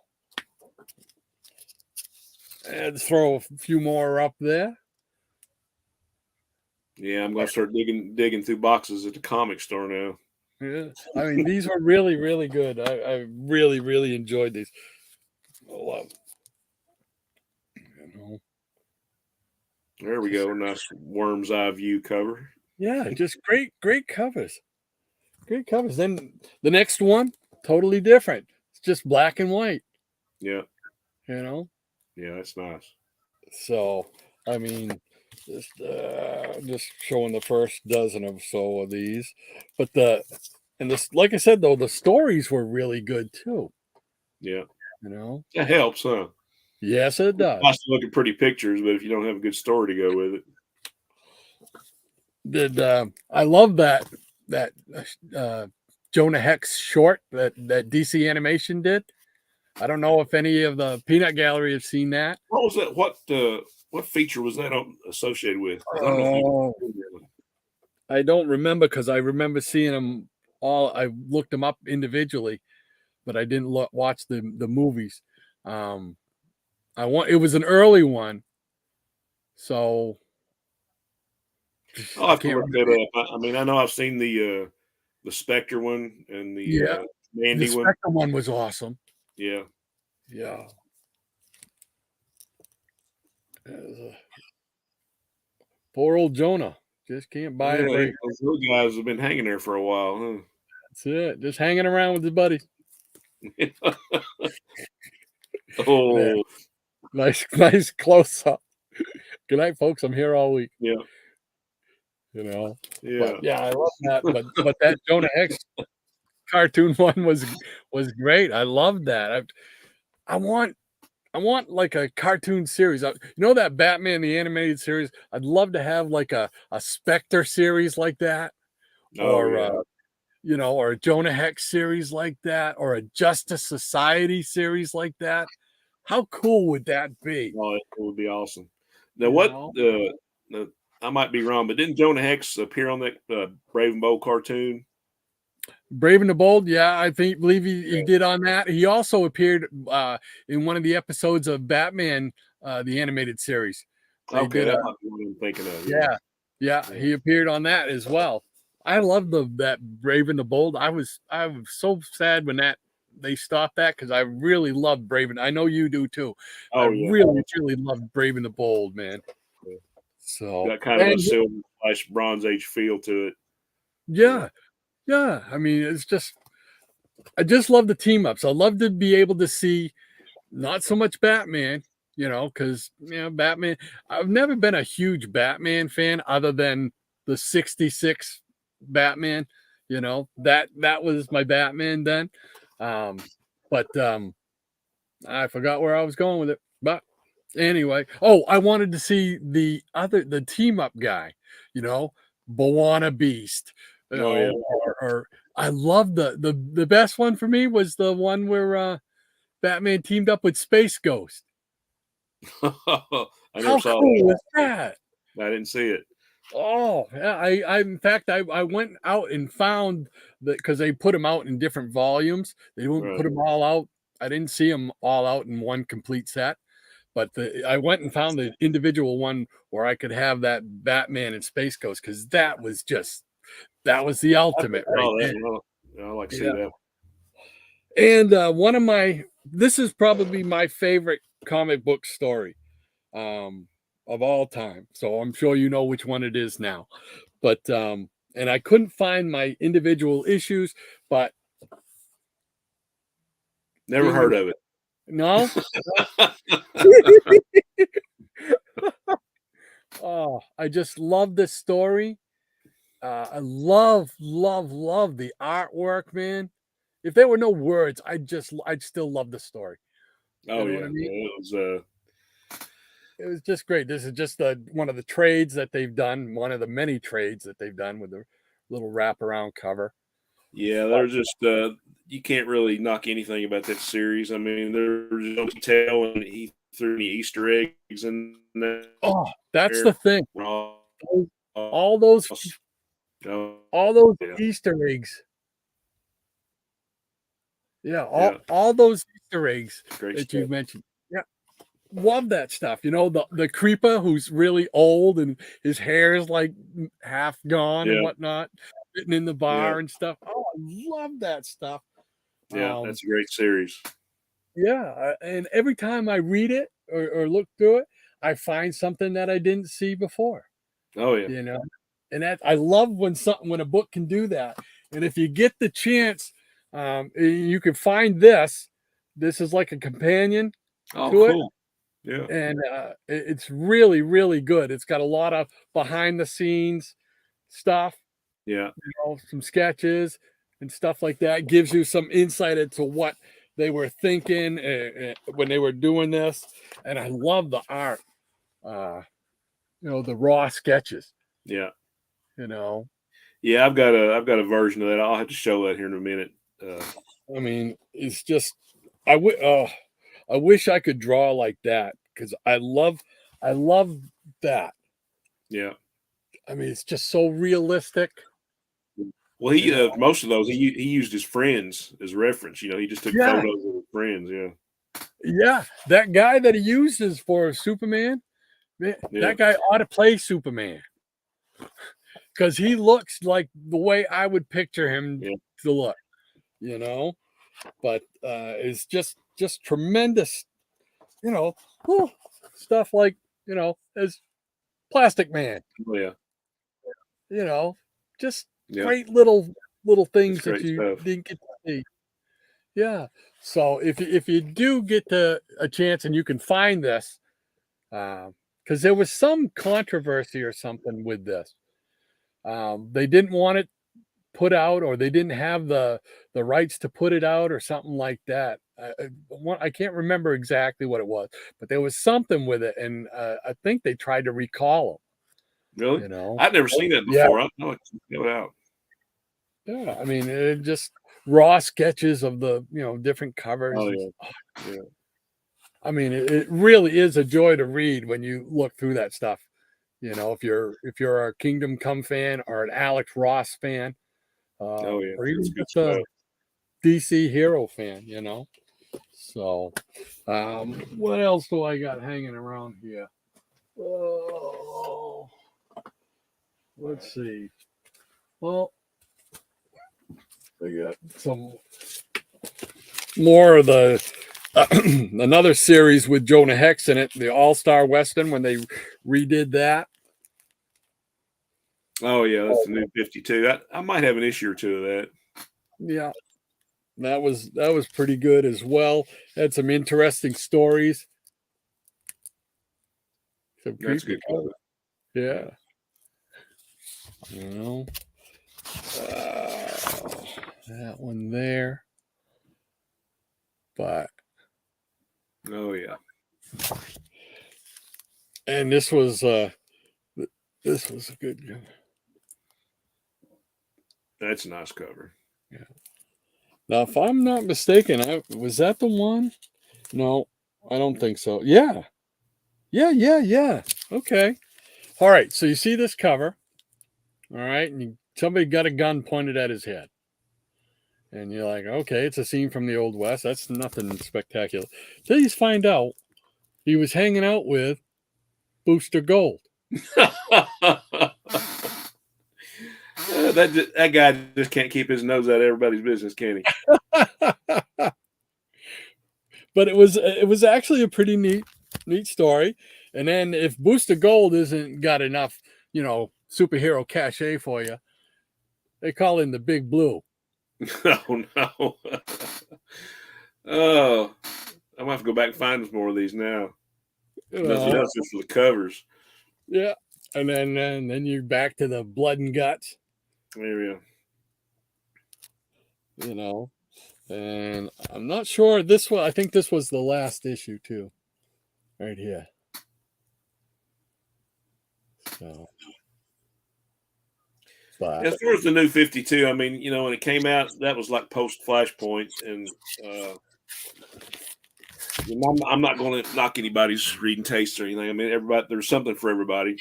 And throw a few more up there. Yeah, I'm gonna start digging through boxes at the comic store now. Yeah. I mean, these are really good. I really enjoyed these. A lot. You know. There we go. Nice worm's eye view cover. Yeah. Just great covers. Great covers. Then the next one, totally different. It's just black and white. Yeah, You know. yeah, that's nice. So, I mean, just showing the first dozen or so of these, but like I said though, the stories were really good too. Yeah, You know, that helps, huh? yes, it does. Nice to look at pretty pictures, but if you don't have a good story to go with it, I love that Jonah Hex short that DC Animation did. I don't know if any of the Peanut Gallery have seen that. what was that? What feature was that associated with? 'Cause I don't know if Oh, you. I don't remember because I remember seeing them all. I looked them up individually, but I didn't watch the movies. Um, it was an early one, so I'll I have to can't look remember. that up. I mean, I know I've seen the Spectre one and the Yeah, the Mandy one. Spectre one was awesome. Yeah, Yeah, poor old Jonah just can't buy a yeah. break. Those little guys have been hanging there for a while, That's it. Just hanging around with his buddies. huh? Yeah, Oh, nice close up. Good night, folks. I'm here all week. yeah, You know, but yeah. yeah, I love that. But that Jonah Hex cartoon one was great. I loved that. I want like a cartoon series. You know that Batman the animated series? I'd love to have like a Spectre series like that, Oh, or yeah. you know, or a Jonah Hex series like that, or a Justice Society series like that. How cool would that be? Oh, it would be awesome. Now, You what know, I might be wrong, but didn't Jonah Hex appear on that Brave and Bold cartoon? Brave and the Bold. Yeah, believe he Yeah. did on that. He also appeared in one of the episodes of Batman, the animated series. They Okay, did that a might be what I'm thinking of. yeah. Yeah. He appeared on that as well. I love that Brave and the Bold. I was so sad when they stopped that because I really loved Brave and I know you do too. I Oh yeah. really loved Brave and the Bold, man. Yeah. So Got kind of a and silver slash Bronze Age feel to it. yeah, yeah. I mean, it's just I just love the team ups. I love to be able to see not so much Batman, because Batman. I've never been a huge Batman fan other than the '66 Batman. That was my Batman then. Um, but I forgot where I was going with it. But anyway, I wanted to see the team up guy, you know, Bawana Beast, Oh yeah. or I love the best one for me was the one where Batman teamed up with Space Ghost. I never How saw cool that. is that? I didn't see it. Oh, yeah, I in fact I went out and found that because they put them out in different volumes. They didn't put Right. them all out. I didn't see them all out in one complete set, but I went and found the individual one where I could have that Batman and Space Ghost because that was the I ultimate right saw there. that. Well, I like to see Yeah. that. And this is probably my favorite comic book story of all time. So I'm sure you know which one it is now. But and I couldn't find my individual issues, but Never being in heard the of it. no. Oh, I just love this story. I love the artwork, man. If there were no words, I'd still love the story. You Oh know what yeah. I mean? Yeah, it was It was just great. This is just one of the trades that they've done, one of the many trades that they've done with the little wraparound cover. yeah, But they're just you can't really knock anything about that series. I mean, there's no detail and he threw any Easter eggs in oh, that's the there. thing. All, All all, all those oh, all those yeah, Easter eggs. Yeah, yeah, all those Easter eggs great that stuff. you've mentioned. Yeah, love that stuff. The creeper who's really old and his hair's like half gone and Yeah, whatnot, sitting in the yeah, bar and stuff. Oh, I love that stuff. yeah. Um, That's a great series. yeah, and every time I read it or look through it, I find something that I didn't see before. Oh yeah, You know, and that I love when a book can do that. And if you get the chance, you can find this. This is like a companion oh to it, cool. Yeah, and it's really good. It's got a lot of behind the scenes stuff, yeah, some sketches and stuff like that. Gives you some insight into what they were thinking when they were doing this. And I love the art. Uh, the raw sketches. yeah, You know, yeah. I've got a version of that. I'll have to show that here in a minute. Uh, I mean, it's just I wish I could draw like that because I love that. yeah. I mean, it's just so realistic. Well, You know, most of those he used his friends as reference. He just took yeah, photos of his friends. Yeah, yeah. That guy that he uses for Superman, man, yeah, that guy ought to play Superman because he looks like the way I would picture him yeah, to look. You know, but it's just tremendous. You know, whew, stuff like as Plastic Man. oh, yeah, You know, just yeah. great little It's things that great you stuff. didn't get to see. Yeah. So if you do get a chance and you can find this, because there was some controversy or something with this. They didn't want it put out, or they didn't have the rights to put it out, or something like that. I can't remember exactly what it was, but there was something with it, and I think they tried to recall them. Really, You know, I've never seen that yeah, before. I know it's it out. yeah. I mean, it just raw sketches of the different covers. Oh And, yeah, yeah, I mean, it really is a joy to read when you look through that stuff. If you're a Kingdom Come fan or an Alex Ross fan, oh yeah. or It's even good just a stuff. DC hero fan. So, what else do I got hanging around here? Oh, let's see. Well, I got some more of the another series with Jonah Hex in it, the All-Star Western, when they redid that. Oh yeah, that's the new 52. I might have an issue or two of that. Yeah, that was pretty good as well. Had some interesting stories. Some That's a creepy good cover. Yeah. You know, that one there. But Oh yeah. and this was a good one. That's a nice cover. Yeah. Now, if I'm not mistaken, was that the one? No, I don't think so. Yeah. Yeah. Okay. All right. So you see this cover. All right. And somebody got a gun pointed at his head. And you're like, okay, it's a scene from the Old West. That's nothing spectacular. Till you find out he was hanging out with Booster Gold. That guy just can't keep his nose out of everybody's business, can he? But it was actually a pretty neat story. And then if Booster Gold isn't got enough, superhero cachet for you, they call him the Big Blue. Oh no. Oh, I'm gonna have to go back and find some more of these now. Nothing else just for the covers. Yeah. And then you're back to the blood and guts. There we go. And I'm not sure I think this was the last issue too. Right here. So, but as far as the new 52, I mean, when it came out, that was like post Flashpoint, and I'm not going to knock anybody's reading taste or anything. I mean, there's something for everybody,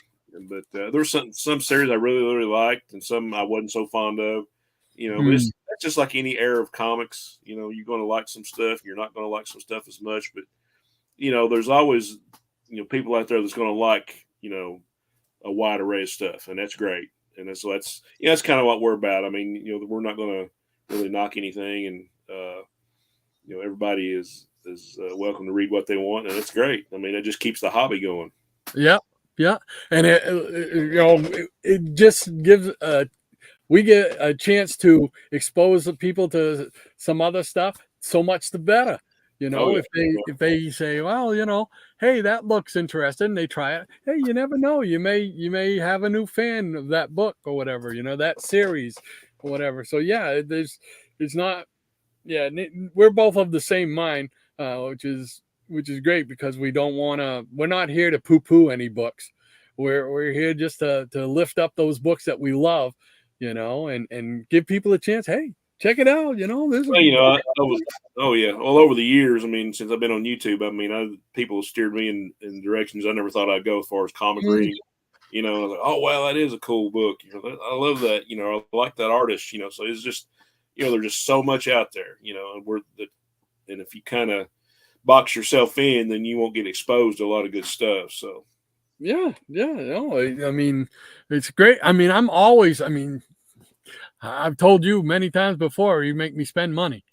but there's some series I really liked, and some I wasn't so fond of. But it's just like any era of comics. You're going to like some stuff, you're not going to like some stuff as much, but there's always people out there that's going to like a wide array of stuff, and that's great. And that's kind of what we're about. I mean, we're not going to really knock anything, and everybody is welcome to read what they want, and it's great. I mean, it just keeps the hobby going. Yeah, and it just gives we get a chance to expose the people to some other stuff. So much the better. If they say, well, hey, that looks interesting, they try it. Hey, you never know. You may have a new fan of that book or whatever. That series or whatever. So yeah, it's not. Yeah, we're both of the same mind, which is great because we don't want to. We're not here to poo-poo any books. We're here just to lift up those books that we love, and give people a chance. Hey, check it out. This. Well, over the years, I mean, since I've been on YouTube, I mean, people have steered me in directions I never thought I'd go as far as comic reading. I was like, oh wow, that is a cool book. I love that. I like that artist. So it's just. There's just so much out there, and if you kind of box yourself in, then you won't get exposed to a lot of good stuff. So, yeah. I mean, it's great. I mean, I've told you many times before, you make me spend money.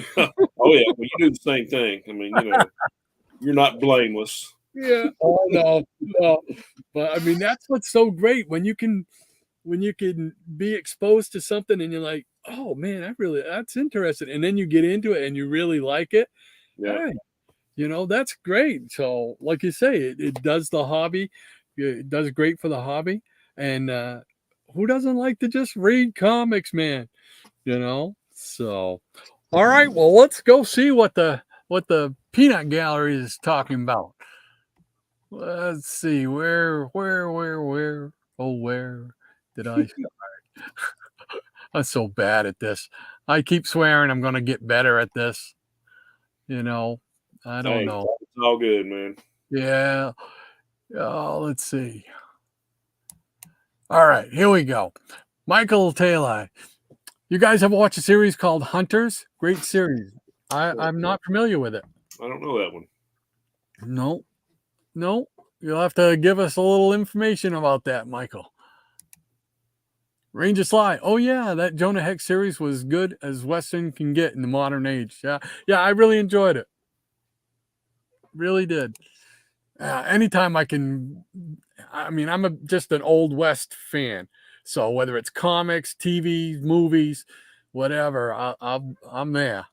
Oh yeah, well, you do the same thing. I mean, you're not blameless. Yeah. Oh no. But I mean, that's what's so great when you can be exposed to something and you're like, oh man, that's interesting. And then you get into it and you really like it. Yeah. Hey, that's great. So like you say, it does the hobby. It does great for the hobby. And who doesn't like to just read comics, man? So, all right, well, let's go see what the peanut gallery is talking about. Let's see, where did I start? I'm so bad at this. I keep swearing I'm going to get better at this. I don't know. It's all good, man. Yeah. Let's see. All right, here we go. Michael Taylor. You guys ever watch a series called Hunters? Great series. I'm not familiar with it. I don't know that one. No. You'll have to give us a little information about that, Michael. Ranger Sly. Oh yeah, that Jonah Hex series was good as Western can get in the modern age. Yeah, I really enjoyed it. Really did. Anytime I can, I mean, I'm just an old West fan. So whether it's comics, TV, movies, whatever, I'm there.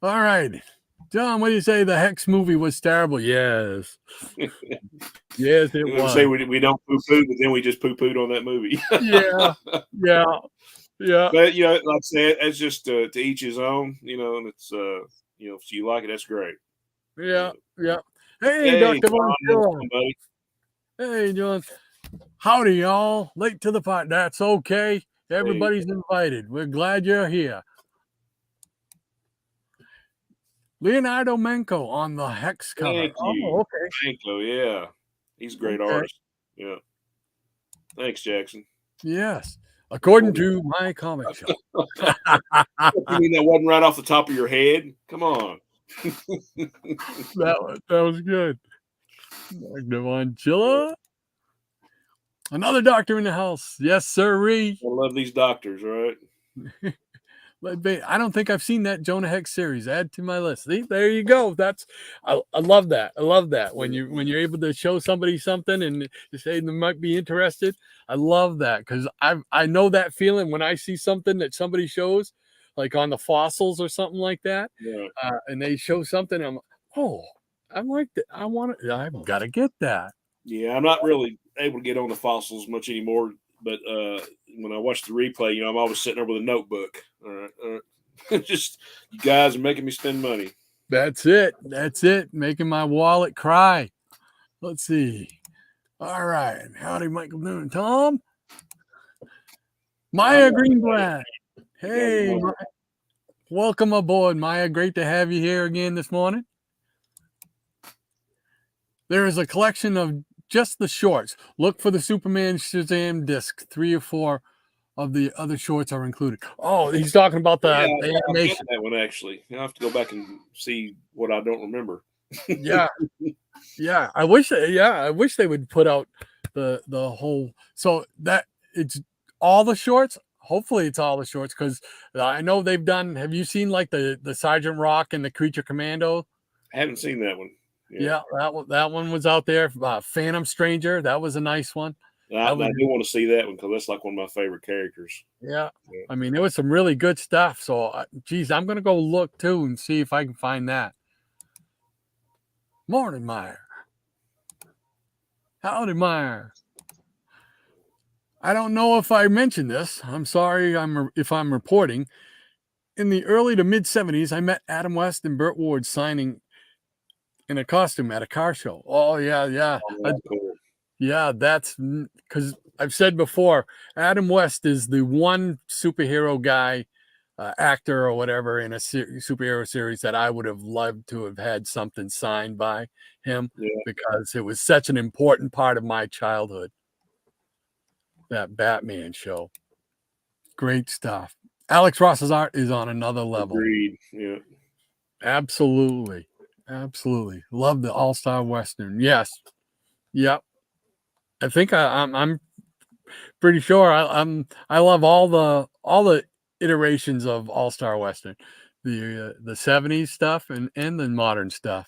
All right, John, what do you say? The Hex movie was terrible. Yes, yes, it We was. say we don't poo poo, but then we just poo pooed on that movie. Yeah, yeah. But like I said, it's just to each his own. And it's if you like it, that's great. Yeah. Hey, Hey, Dr. John, Von how's it Schiller. going, buddy? Hey, John. Howdy, y'all. Late to the party. That's okay. Everybody's invited. We're glad you're here. Leonardo Menko on the Hex cover. Thank you. Oh, okay. Manko, yeah. He's a great artist. Yeah. Thanks, Jackson. Yes. According to my comic shop. You mean that wasn't right off the top of your head? Come on. That was good. Dr. Von Schiller. Another doctor in the house. Yes, sirree. I love these doctors, right? I don't think I've seen that Jonah Hex series. Add to my list. See, there you go. I love that. I love that when you're able to show somebody something and you say they might be interested. I love that because I know that feeling when I see something that somebody shows, like on the fossils or something like that, and they show something. I'm like that. I've got to get that. Yeah, I'm not really able to get on the fossils much anymore. But when I watch the replay, I'm always sitting there with a notebook. All right. Just you guys are making me spend money. That's it. Making my wallet cry. Let's see. All right. Howdy, Michael Newton. Tom. Maya Greenblatt. Hey, welcome aboard, Maya. Great to have you here again this morning. There is a collection of just the shorts. Look for the Superman Shazam disc. 3 or 4 of the other shorts are included. Oh, he's talking about the animation. That one actually. I have to go back and see what I don't remember. Yeah. I wish they would put out the whole. So that it's all the shorts. Hopefully, it's all the shorts because I know they've done. Have you seen like the Sergeant Rock and the Creature Commando? I haven't seen that one. Yeah, that one was out there. Phantom Stranger, that was a nice one. I do want to see that one because that's like one of my favorite characters. Yeah. I mean, there was some really good stuff. So, geez, I'm going to go look too and see if I can find that. Morning, Meyer. Howdy, Meyer. I don't know if I mentioned this. I'm sorry if I'm reporting. In the early to mid 70s, I met Adam West and Burt Ward signing in a costume at a car show. Oh, yeah. Oh, cool. Yeah, that's because I've said before, Adam West is the one superhero guy, actor or whatever in a superhero series that I would have loved to have had something signed by him because it was such an important part of my childhood. That Batman show. Great stuff. Alex Ross's art is on another level. Agreed. Yeah. Absolutely. Love the All-Star Western. Yes. Yep. I think I'm pretty sure I love all the iterations of All-Star Western, the 70s stuff and the modern stuff.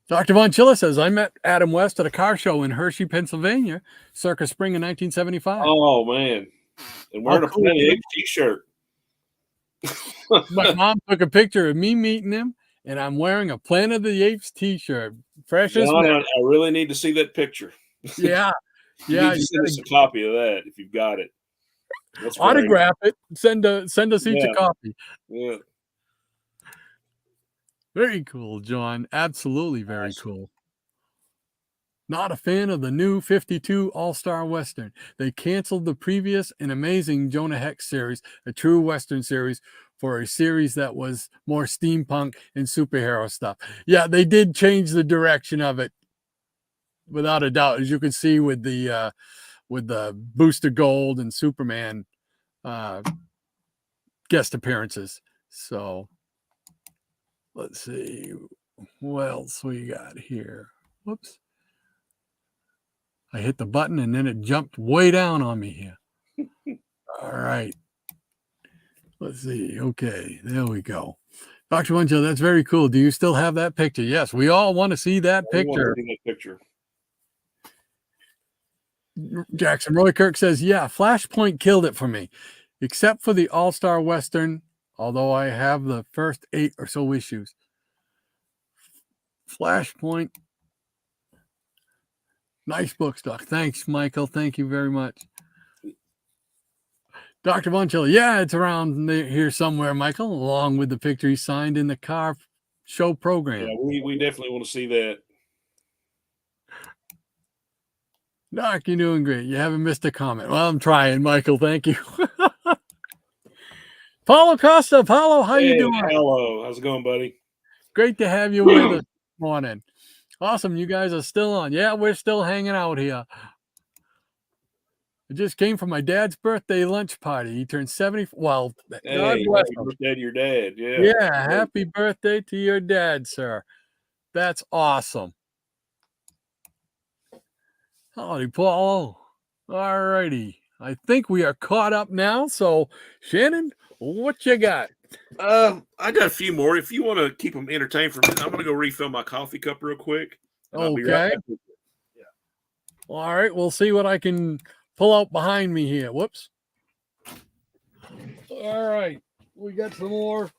Dr. Von Schiller says, I met Adam West at a car show in Hershey, Pennsylvania, circa spring of 1975. Oh man, and wearing a Planet Apes t-shirt. My mom took a picture of me meeting him, and I'm wearing a Planet of the Apes t-shirt. Fresh as John, I really need to see that picture. Yeah. You need to send us a copy of that if you've got it. That's autograph it. Send us each a copy. Yeah. Very cool, John. Absolutely very cool. Not a fan of the new 52 All-Star Western. They canceled the previous and amazing Jonah Hex series, a true Western series, for a series that was more steampunk and superhero stuff. Yeah, they did change the direction of it, without a doubt, as you can see with the Booster Gold and Superman guest appearances. So let's see what else we got here. Whoops. I hit the button and then it jumped way down on me here. All right. Let's see. Okay, there we go. Dr. Winchell, that's very cool. Do you still have that picture? Yes, we all want to see that I want picture. to see that picture. Jackson Roy Kirk says, yeah, Flashpoint killed it for me, except for the All-Star Western, although I have the first 8 or so issues. Flashpoint. Nice books, Doc. Thanks, Michael. Thank you very much. Dr. Bunchel, yeah, it's around here somewhere, Michael, along with the picture he signed in the car show program. Yeah, we definitely want to see that. Doc, you're doing great. You haven't missed a comment. Well, I'm trying, Michael. Thank you. Paulo Costa, Paulo, how you doing? Hello. How's it going, buddy? Great to have you with us this morning. Awesome. You guys are still on. Yeah, we're still hanging out here. I just came from my dad's birthday lunch party. He turned 70. Well, God bless him. Birthday to your dad. Yeah. Yeah. Happy birthday to your dad, sir. That's awesome. Howdy, Paul. All righty. I think we are caught up now. So, Shannon, what you got? I got a few more. If you want to keep them entertained for a minute, I'm going to go refill my coffee cup real quick. Okay. Right back. Yeah. All right. We'll see what I can pull out behind me here. Whoops. All right. We got some more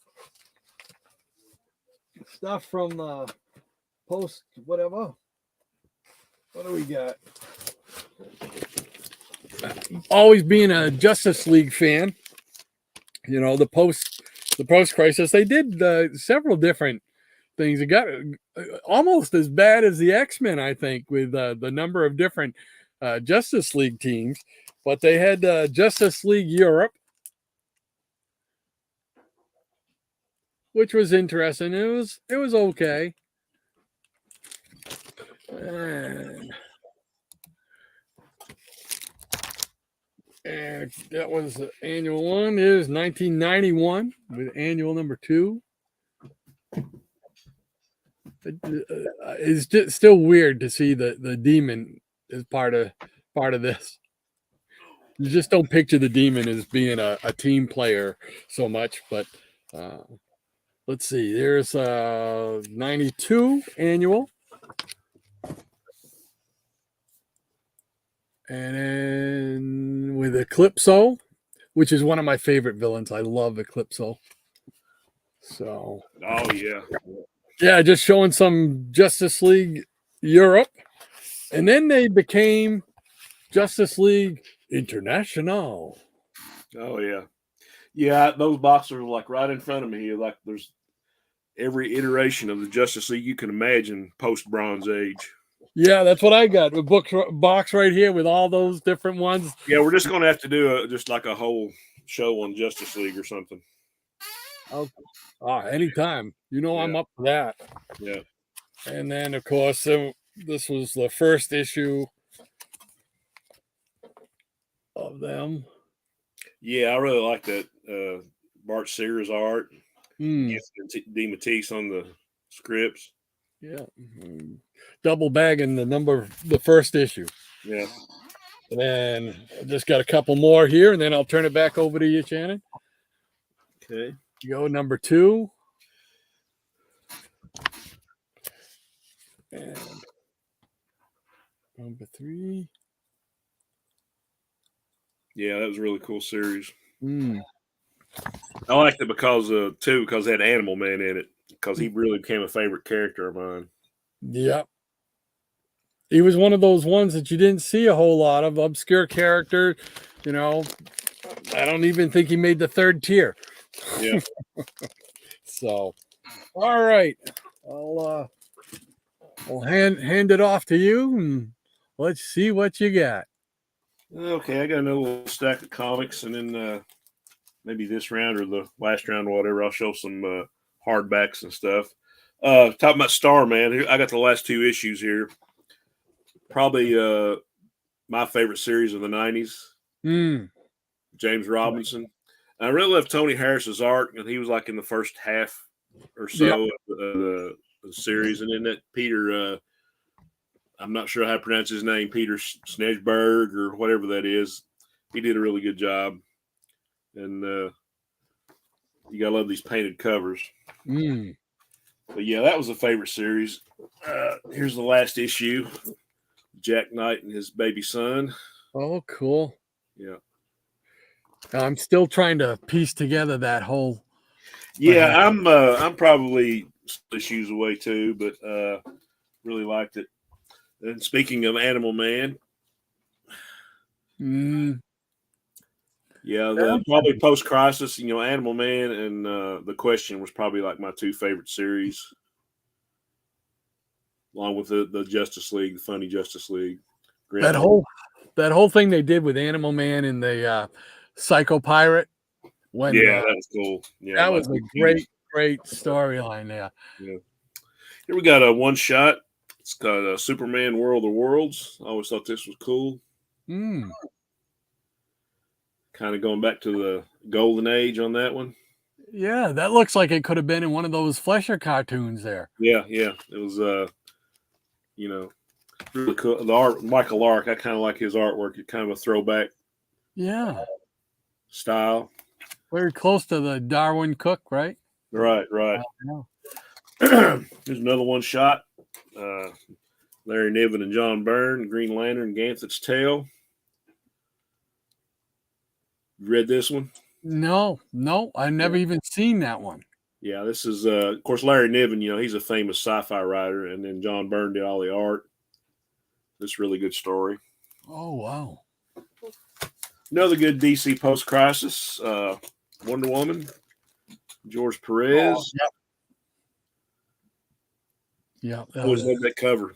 stuff from post whatever. What do we got? Always being a Justice League fan, you know, the post crisis, they did several different things. It got almost as bad as the X-Men, I think, with the number of different Justice League teams. But they had Justice League Europe, which was interesting. It was okay. And that was the annual one. It is 1991 with annual number 2. It's just still weird to see the demon as part of this. You just don't picture the demon as being a team player so much, but let's see. There's 92 annual. And then with Eclipso, which is one of my favorite villains. I love Eclipso. So. Oh, yeah. Yeah, just showing some Justice League Europe. And then they became Justice League International. Oh, yeah. Yeah, those boxes are like right in front of me. Like there's every iteration of the Justice League you can imagine post Bronze Age. Yeah, that's what I got. A box right here with all those different ones. Yeah, we're just going to have to do just like a whole show on Justice League or something. Okay. Anytime. You know, yeah. I'm up for that. Yeah. And then, of course, this was the first issue of them. Yeah, I really like that Bart Sears art. D. Matisse on the scripts. Yeah. Double bagging the first issue. Yeah. And then I just got a couple more here, and then I'll turn it back over to you, Shannon. Okay. You go number 2. And number 3. Yeah, that was a really cool series. I liked it because it had Animal Man in it, because he really became a favorite character of mine. Yep. He was one of those ones that you didn't see a whole lot of, obscure character. You know, I don't even think he made the 3rd tier. Yeah. So, all right. I'll hand it off to you, and let's see what you got. Okay, I got another little stack of comics, and then maybe this round or the last round or whatever, I'll show some hardbacks and stuff. Talking about Starman, I got the last 2 issues here. Probably my favorite series of the 90s. James Robinson. I really love Tony Harris's art, and he was like in the first half or so of the series. And then that Peter I'm not sure how to pronounce his name, Peter Snedberg or whatever that is. He did a really good job. And you got to love these painted covers. But yeah, that was a favorite series. Here's the last issue. Jack Knight and his baby son. Oh, cool. Yeah. I'm still trying to piece together that whole. Yeah, I'm probably issues away too, but really liked it. And speaking of Animal Man, yeah, probably post crisis, Animal Man and The Question was probably like my two favorite series, along with the Justice League, the funny Justice League. That whole thing they did with Animal Man and the Psycho Pirate. That was cool. Yeah, that was a great storyline there. Yeah. Here we got a one shot. It's got Superman World of Worlds. I always thought this was cool. Kind of going back to the golden age on that one. Yeah, that looks like it could have been in one of those Fleischer cartoons there. Yeah. It was, really cool. The art, Michael Lark, I kind of like his artwork. It's kind of a throwback style. Very close to the Darwin Cook, right? Right. Here's another one shot. Larry Niven and John Byrne, Green Lantern, Ganthet's Tale. You read this one? No, I've never even seen that one. Yeah, this is, of course, Larry Niven, he's a famous sci-fi writer, and then John Byrne did all the art. This really good story. Oh, wow. Another good DC post-crisis, Wonder Woman, George Perez. Oh, yeah. Always love that cover.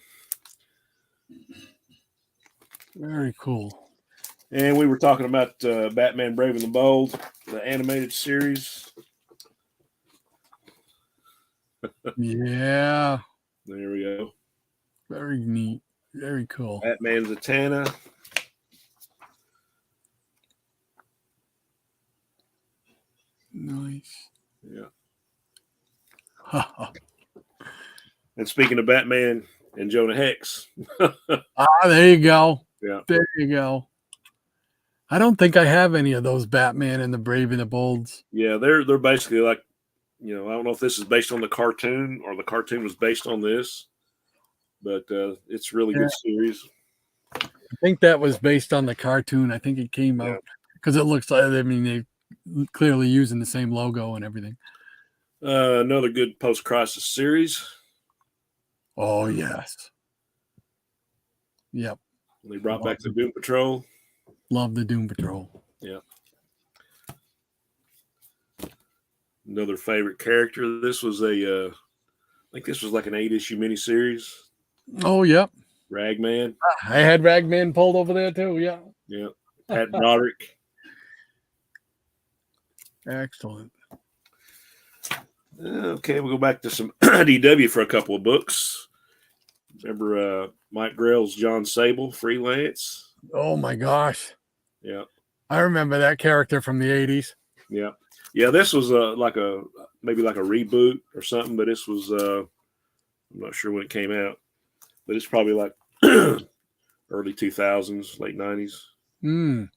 Very cool. And we were talking about Batman Brave and the Bold, the animated series. Yeah. There we go. Very neat. Very cool. Batman Zatanna. Nice. Yeah. And speaking of Batman and Jonah Hex. There you go. Yeah. There you go. I don't think I have any of those Batman and the Brave and the Bolds. Yeah, they're basically like, I don't know if this is based on the cartoon or the cartoon was based on this, but it's a really good series. I think that was based on the cartoon. I think it came out because it looks like, they clearly using the same logo and everything. Another good post-crisis series. Oh, yes. Yep. They brought back the Doom Patrol. Love the Doom Patrol. Yeah. Another favorite character. This was I think this was like an 8-issue miniseries. Oh, yep. Ragman. I had Ragman pulled over there too. Yeah. Yeah. Pat Broderick. Excellent. Okay, we'll go back to some IDW for a couple of books. Remember Mike Grell's John Sable, Freelance? Oh my gosh. Yeah. I remember that character from the 80s. Yeah. Yeah, this was maybe like a reboot or something, but this was I'm not sure when it came out. But it's probably like early 2000s, late 90s.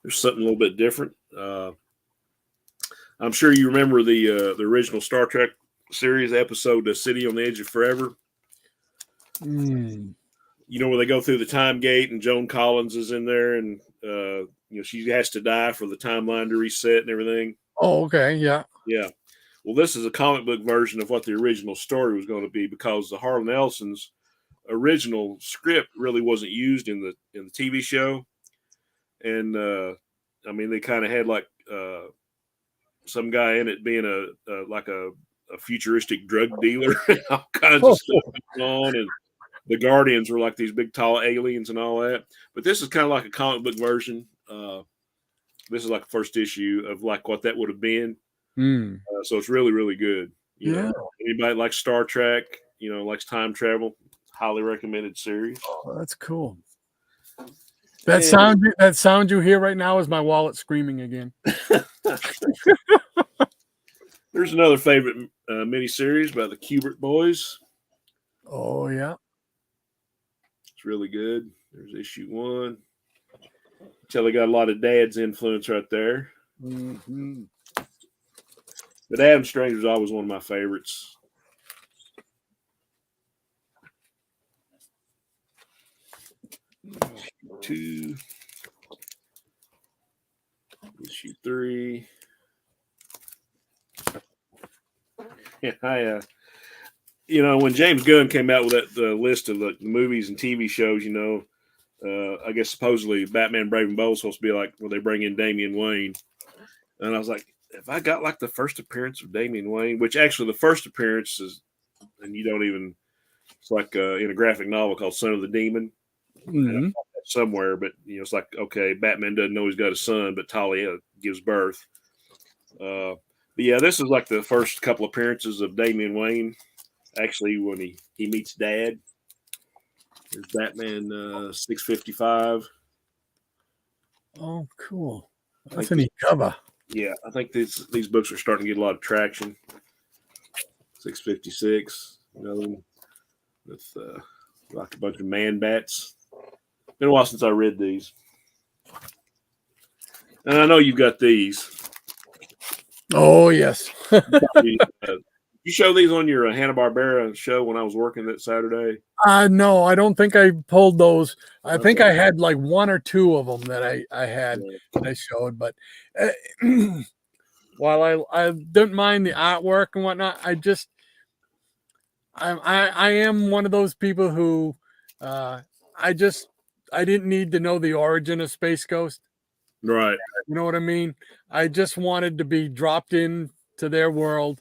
There's something a little bit different. I'm sure you remember the original Star Trek series episode, "The City on the Edge of Forever." Where they go through the time gate and Joan Collins is in there, and she has to die for the timeline to reset and everything. Oh, okay, yeah. Yeah. Well, this is a comic book version of what the original story was going to be, because the Harlan Ellison's original script really wasn't used in the TV show, and they kind of had like some guy in it being a futuristic drug dealer and all kinds of stuff going on, and the Guardians were like these big tall aliens and all that. But this is kind of like a comic book version. This is like the first issue of like what that would have been. So it's really, really good. Anybody likes Star Trek, likes time travel, highly recommended series. Oh, that's cool. That sound you hear right now is my wallet screaming again. There's another favorite miniseries by the Kubert boys. Oh yeah. It's really good. There's issue 1. Tell they got a lot of Dad's influence right there. Mm-hmm. But Adam Strange was always one of my favorites. Issue 2. Issue 3. Yeah, when James Gunn came out with that list of the movies and TV shows, I guess supposedly Batman Brave and Bold was supposed to be like where they bring in Damian Wayne. And I was like, if I got like the first appearance of Damian Wayne, which actually the first appearance is, and you don't even, it's like in a graphic novel called Son of the Demon. Mm-hmm. Somewhere, but it's like, okay, Batman doesn't know he's got a son, but Talia gives birth. But yeah, this is like the first couple appearances of Damian Wayne. Actually, when he meets Dad. There's Batman 655. Oh, cool. That's a neat cover. Yeah, I think these books are starting to get a lot of traction. 656, with like a bunch of man bats. Been a while since I read these. And I know you've got these. Oh yes. You show these on your Hanna-Barbera show when I was working that Saturday? No, I don't think I pulled those. I think Okay. I had like 1 or 2 of them that I had that I showed. But while I didn't mind the artwork and whatnot, I am one of those people who I didn't need to know the origin of Space Ghost. Right. You know what I mean? I just wanted to be dropped in to their world,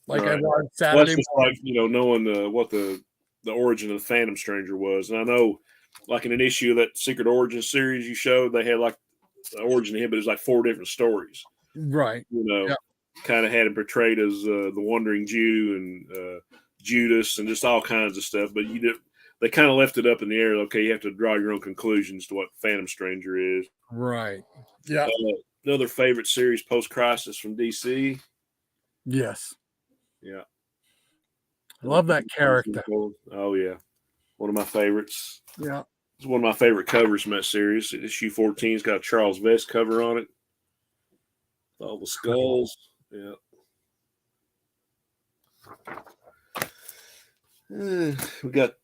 like I Right. was Well, that's Saturday just morning. like knowing what the origin of the Phantom Stranger was. And I know, like in an issue of that Secret Origin series you showed, they had like the origin of him, but it's like 4 different stories. Right. Yeah. Kind of had him portrayed as the Wandering Jew and Judas and just all kinds of stuff. But they kind of left it up in the air. Okay, you have to draw your own conclusions to what Phantom Stranger is. Right. Yeah. Another favorite series post Crisis from DC. Yes. Yeah. I love that character. Oh yeah, one of my favorites. Yeah. It's one of my favorite covers from that series. Issue 14's got a Charles Vest cover on it. All the skulls. Yeah. We got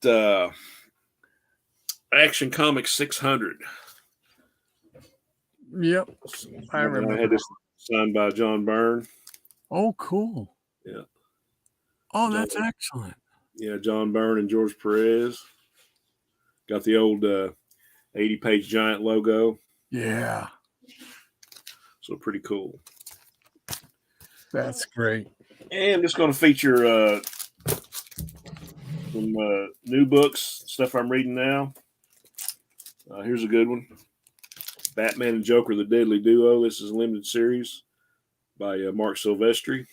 Action Comics 600. Yep. I remember. I had this signed by John Byrne. Oh, cool. Yeah. Oh, that's excellent. Yeah, John Byrne and George Perez. Got the old 80-page giant logo. Yeah. So pretty cool. That's great. And I'm just going to feature some new books, stuff I'm reading now. Here's a good one. Batman and Joker, the Deadly Duo. This is a limited series by Mark Silvestri.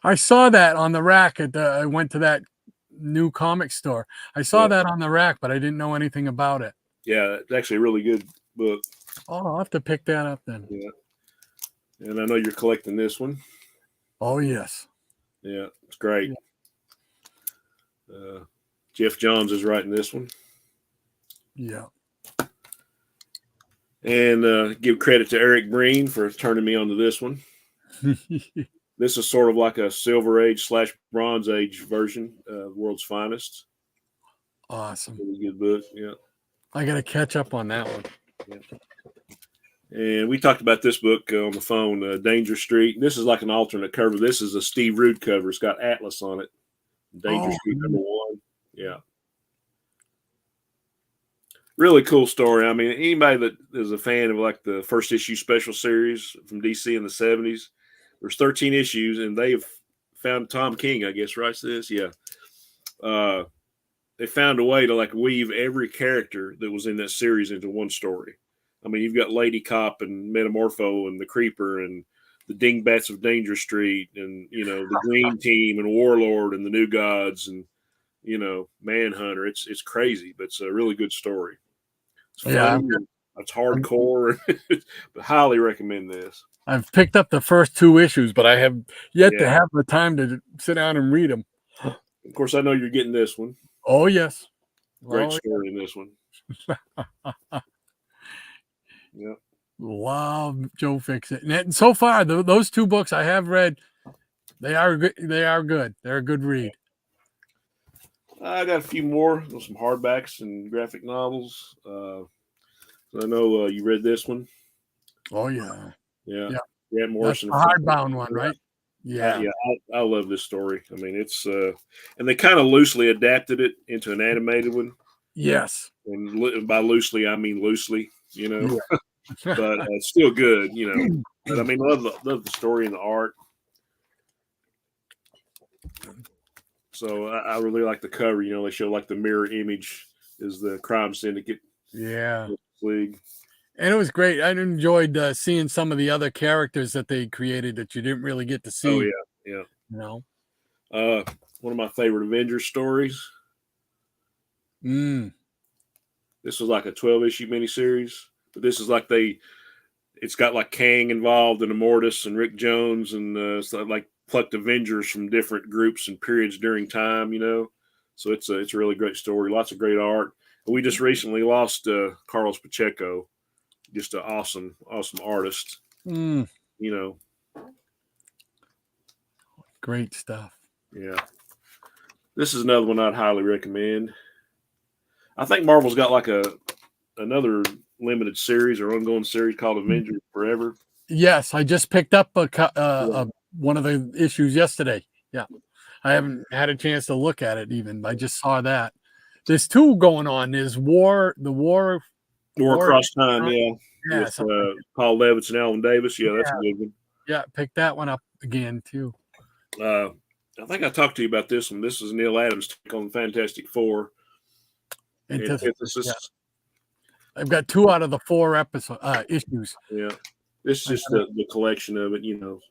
I saw that on the rack I went to that new comic store. I saw that on the rack, but I didn't know anything about it. Yeah, it's actually a really good book. Oh, I'll have to pick that up then. Yeah. And I know you're collecting this one. Oh, yes. Yeah, it's great. Jeff Johns is writing this one. Yeah. And give credit to Eric Breen for turning me onto this one. This is sort of like a Silver Age / Bronze Age version of World's Finest. Awesome. Really good book. Yeah. I got to catch up on that one. Yeah. And we talked about this book on the phone, Danger Street. This is like an alternate cover. This is a Steve Rude cover. It's got Atlas on it. Danger Street #1. Yeah. Really cool story. I mean, anybody that is a fan of like the first issue special series from DC in the 70s, there's 13 issues, and they've found Tom King, I guess, writes this. Yeah. They found a way to like weave every character that was in that series into one story. I mean, you've got Lady Cop and Metamorpho and the Creeper and the Dingbats of Danger Street and, the Green Team and Warlord and the New Gods and, Manhunter. It's crazy, but it's a really good story. It's funny. It's hardcore, but highly recommend this. I've picked up the first 2 issues, but I have yet to Yeah. have the time to sit down and read them. Of course, I know you're getting this one. Oh, yes. Great Oh, story in this one. yeah. Yep. Love Joe Fixit. And so far, those 2 books I have read, they are good. They're a good read. I got a few more, some hardbacks and graphic novels. I know you read this one. Oh, yeah. Yeah. Yeah. Grant That's Morrison. the hardbound one, right? Yeah. Yeah. I love this story. I mean, it's and they kind of loosely adapted it into an animated one. Yes. And by loosely, I mean loosely, you know, Yeah. but it's still good, you know. But I mean, love the story and the art. So I really like the cover. You know, they show like the mirror image is the crime syndicate Yeah. league. And it was great. I enjoyed seeing some of the other characters that they created that you didn't really get to see. Oh yeah, yeah. You know. One of my favorite Avengers stories. Mm. This was like a 12-issue miniseries, but this is like it's got like Kang involved and Immortus and Rick Jones and so like plucked Avengers from different groups and periods during time, you know. So it's a really great story, lots of great art. And we just recently lost Carlos Pacheco, just an awesome artist. Mm. You know, Great stuff. yeah. This is another one I'd highly recommend. I think Marvel's got like another limited series or ongoing series called Avengers Forever. Yes, I just picked up one of the issues yesterday. Yeah, I haven't had a chance to look at it even. I just saw that. There's 2 going on. There's War Across Time, yeah. Yeah, With Paul Levitz and Alan Davis. Yeah, that's a good one. yeah, pick that one up again too. I think I talked to you about this one. This is Neil Adams' take on the Fantastic Four. Antithesis. Yeah. I've got 2 out of the 4 issues. Yeah. This is just the collection of it, you know.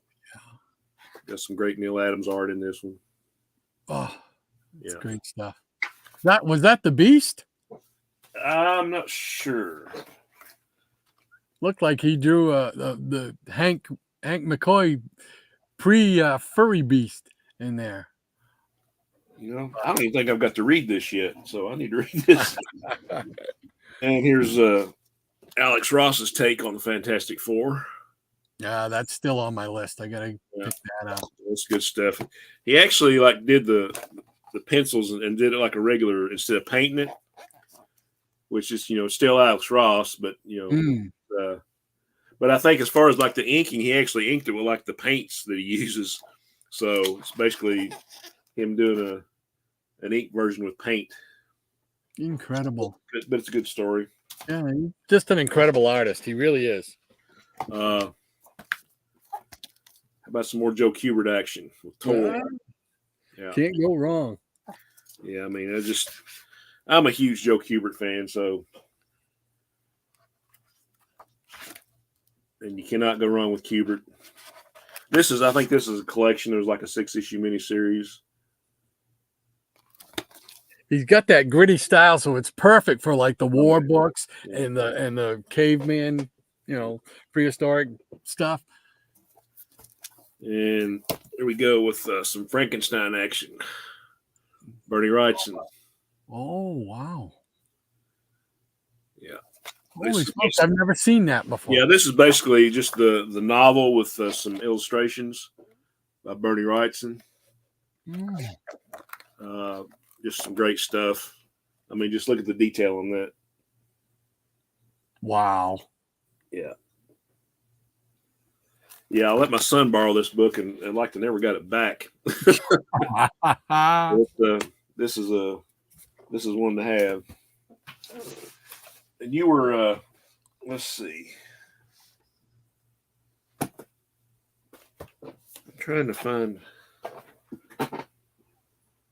Got some great Neil Adams art in this one. Oh, it's great stuff. Was that the Beast? I'm not sure. Looked like he drew the Hank McCoy furry Beast in there. You know, I don't even think I've got to read this yet, so I need to read this. And here's Alex Ross's take on the Fantastic Four. Yeah, that's still on my list. I gotta pick that up. That's good stuff. He actually like did the pencils and did it like a regular instead of painting it, which is still Alex Ross, but but I think as far as like the inking, he actually inked it with like the paints that he uses. So it's basically him doing an ink version with paint. Incredible. But it's a good story. Yeah, he's just an incredible artist. He really is. How about some more Joe Kubert action with Thor? Yeah. Can't go wrong. Yeah, I mean, I'm a huge Joe Kubert fan, so and you cannot go wrong with Kubert. I think this is a collection. There's like a 6-issue miniseries. He's got that gritty style, so it's perfect for like the war books and the caveman, prehistoric stuff. And here we go with some Frankenstein action. Bernie Wrightson. Oh, wow. Yeah. Holy smokes, I've never seen that before. Yeah, this is basically just the novel with some illustrations by Bernie Wrightson. Just some great stuff. I mean, just look at the detail on that. Wow. Yeah. Yeah, I let my son borrow this book and like to never got it back. This is one to have. And you were let's see. I'm trying to find.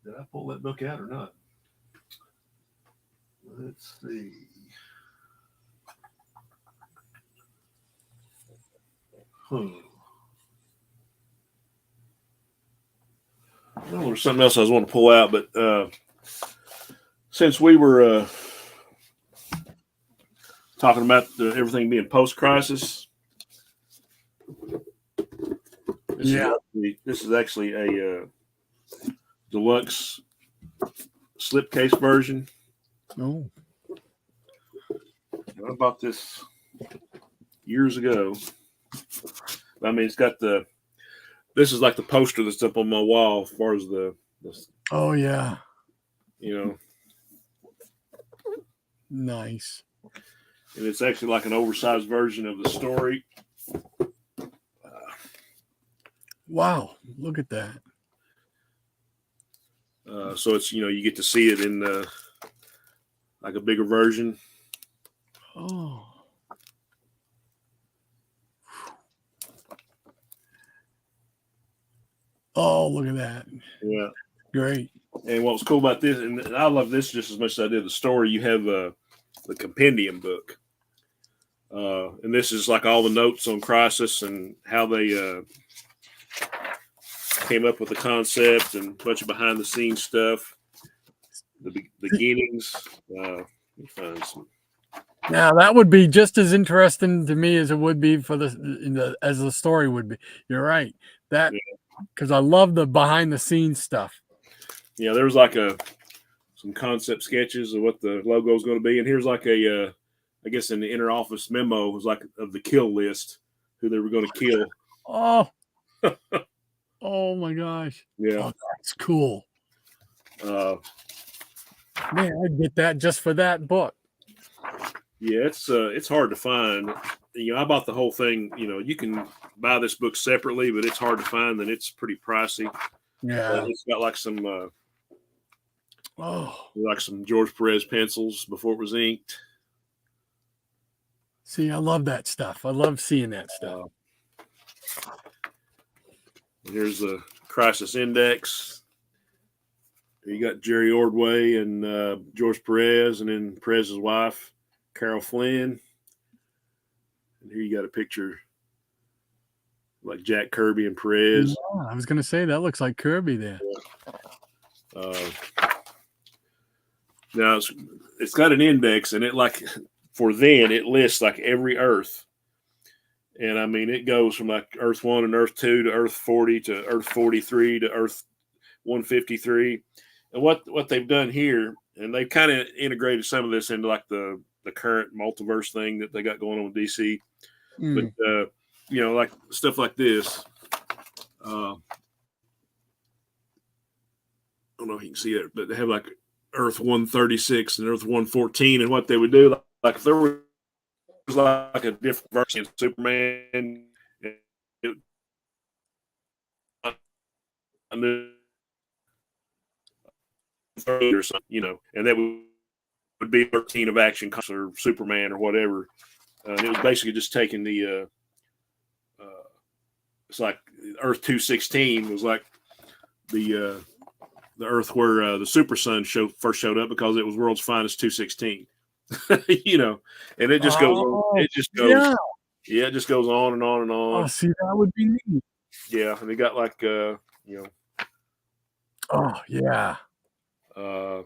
Did I pull that book out or not? Let's see. Well, there's something else I was wanting to pull out, but since we were talking about everything being post-crisis. This is actually a deluxe slipcase version. Oh, I bought this years ago. I mean, it's got this is like the poster that's up on my wall as far as the oh yeah, nice. And it's actually like an oversized version of the story. Wow, look at that. So it's, you get to see it in like a bigger version. Oh. Oh, look at that. Yeah. Great. And what was cool about this, and I love this just as much as I did the story, you have the compendium book. And this is like all the notes on Crisis and how they came up with the concept and a bunch of behind the scenes stuff, the beginnings. Now that would be just as interesting to me as it would be for as the story would be. You're right. That because I love the behind the scenes stuff. Yeah, there was like some concept sketches of what the logo is going to be, and here's like I guess in the inner office memo was like of the kill list, who they were going to kill. Oh, oh my gosh! Yeah, oh, that's cool. Man, I'd get that just for that book. Yeah, it's hard to find. I bought the whole thing. You can buy this book separately, but it's hard to find, and it's pretty pricey. Yeah, it's got like some some George Perez pencils before it was inked. See, I love that stuff. I love seeing that stuff. Here's the Crisis Index. You got Jerry Ordway and George Perez, and then Perez's wife, Carol Flynn. And here you got a picture like Jack Kirby and Perez. Yeah, I was going to say that looks like Kirby there. Now it's got an index, and it for then it lists like every Earth. And I mean, it goes from like Earth 1 and Earth 2 to Earth 40 to Earth 43 to Earth 153. And what they've done here, and they've kind of integrated some of this into like the current multiverse thing that they got going on with DC. But like stuff like this. I don't know if you can see it, but they have like Earth 136 and Earth 114, and what they would do, like if there was like a different version of Superman, or something, and that would be 13 of Action or Superman or whatever. And it was basically just taking the it's like Earth 216 was like the Earth where the Super Sun first showed up, because it was world's finest 216. And it just goes on. It just goes. Yeah, it just goes on and on and on. Oh, see, that would be neat. Yeah, and they got like Oh yeah. There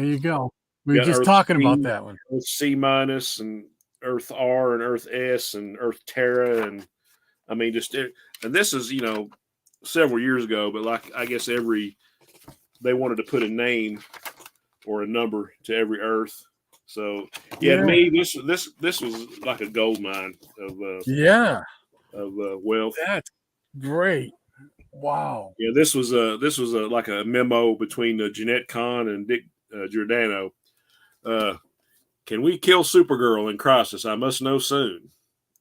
you go. We were just talking about that one. Earth C minus and Earth R and Earth S and Earth Terra, and I mean and this is several years ago, but like I guess they wanted to put a name or a number to every Earth. So to me, this was like a gold mine of wealth. That's great. Wow. Yeah, this was like a memo between Jeanette Kahn and Dick Giordano. Can we kill Supergirl in Crisis? I must know soon.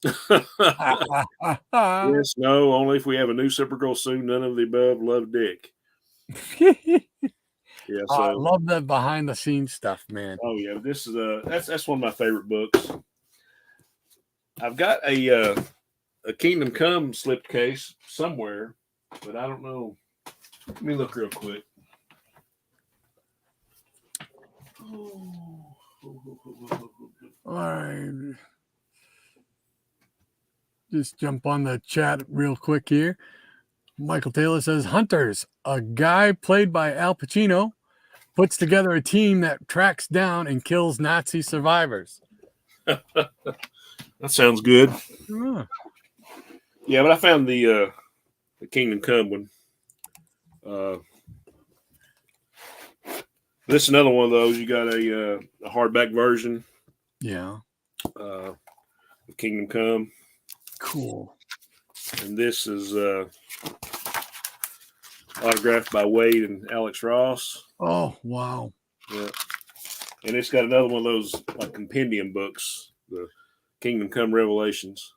Yes, no, only if we have a new Supergirl soon. None of the above. Love, Dick. Yeah, so I love that behind the scenes stuff, man. Oh yeah, this is that's one of my favorite books. I've got a Kingdom Come slipcase somewhere, but I don't know. Let me look real quick. All right. Just jump on the chat real quick here. Michael Taylor says, Hunters, a guy played by Al Pacino, puts together a team that tracks down and kills Nazi survivors. That sounds good. Ah, Yeah, but I found the Kingdom Come one. This is another one of those. You got a hardback version yeah, of Kingdom Come, cool. and this is autographed by Wade and Alex Ross. Oh, wow. Yeah, and it's got another one of those like compendium books, the Kingdom Come Revelations.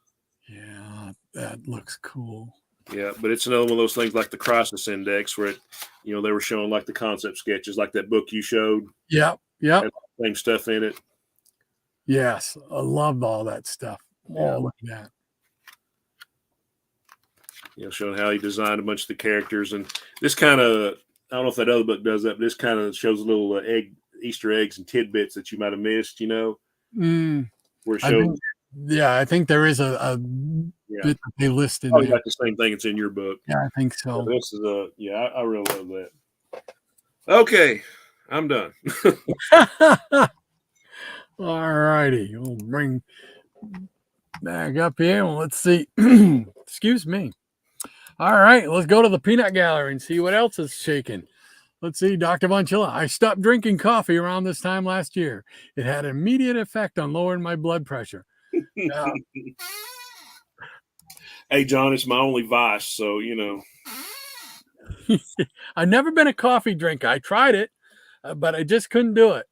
Yeah, that looks cool. Yeah, but it's another one of those things like the Crisis Index, where they were showing like the concept sketches, like that book you showed. Yep, yep. Had the same stuff in it. Yes, I loved all that stuff. Yeah. Oh, look at that. Showing how he designed a bunch of the characters, and this kind of, I don't know if that other book does that, but this kind of shows a little Easter eggs and tidbits that you might have missed. Mm, Where it I shows. think, yeah, I think there is a Yeah, bit that they list in probably there. like the same thing that's in your book. Yeah, I think Yeah, so. this is I really love that. Okay, I'm done. All righty, we'll bring back up here. Well, let's see. Excuse me. All right, let's go to the peanut gallery and see what else is shaking. Let's see, Dr. Von Chilla. I stopped drinking coffee around this time last year. It had an immediate effect on lowering my blood pressure. Hey, John, it's my only vice, so I've never been a coffee drinker. I tried it, but I just couldn't do it.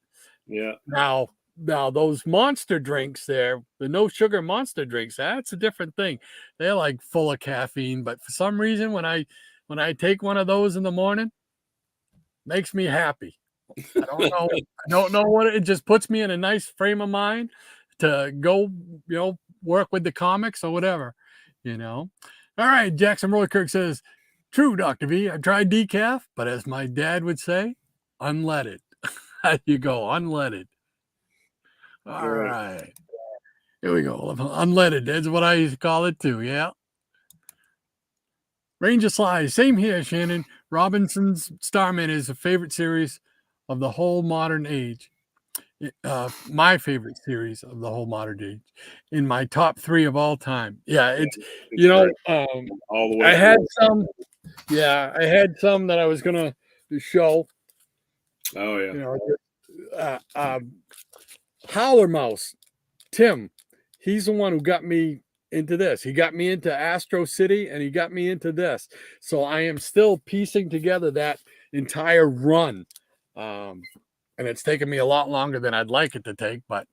Yeah. Now those monster drinks there, the no sugar monster drinks, that's a different thing. They're like full of caffeine, but for some reason when I take one of those in the morning, makes me happy. I don't know. I don't know what it just puts me in a nice frame of mind to go, work with the comics or whatever, All right, Jackson Roykirk says, "True, Dr. V. I tried decaf, but as my dad would say, unleaded." How you go, unleaded. All right. Here we go. Unleaded. That's what I used to call it too. Yeah. Ranger Sly. Same here, Shannon. Robinson's Starman is a favorite series of the whole modern age. My favorite series of the whole modern age. In my top 3 of all time. Yeah, it's all the way. I had some. Yeah, I had some that I was gonna show. Oh yeah. Howler Mouse. Tim, he's the one who got me into this. He got me into Astro City and he got me into this. So I am still piecing together that entire run. And it's taken me a lot longer than I'd like it to take, but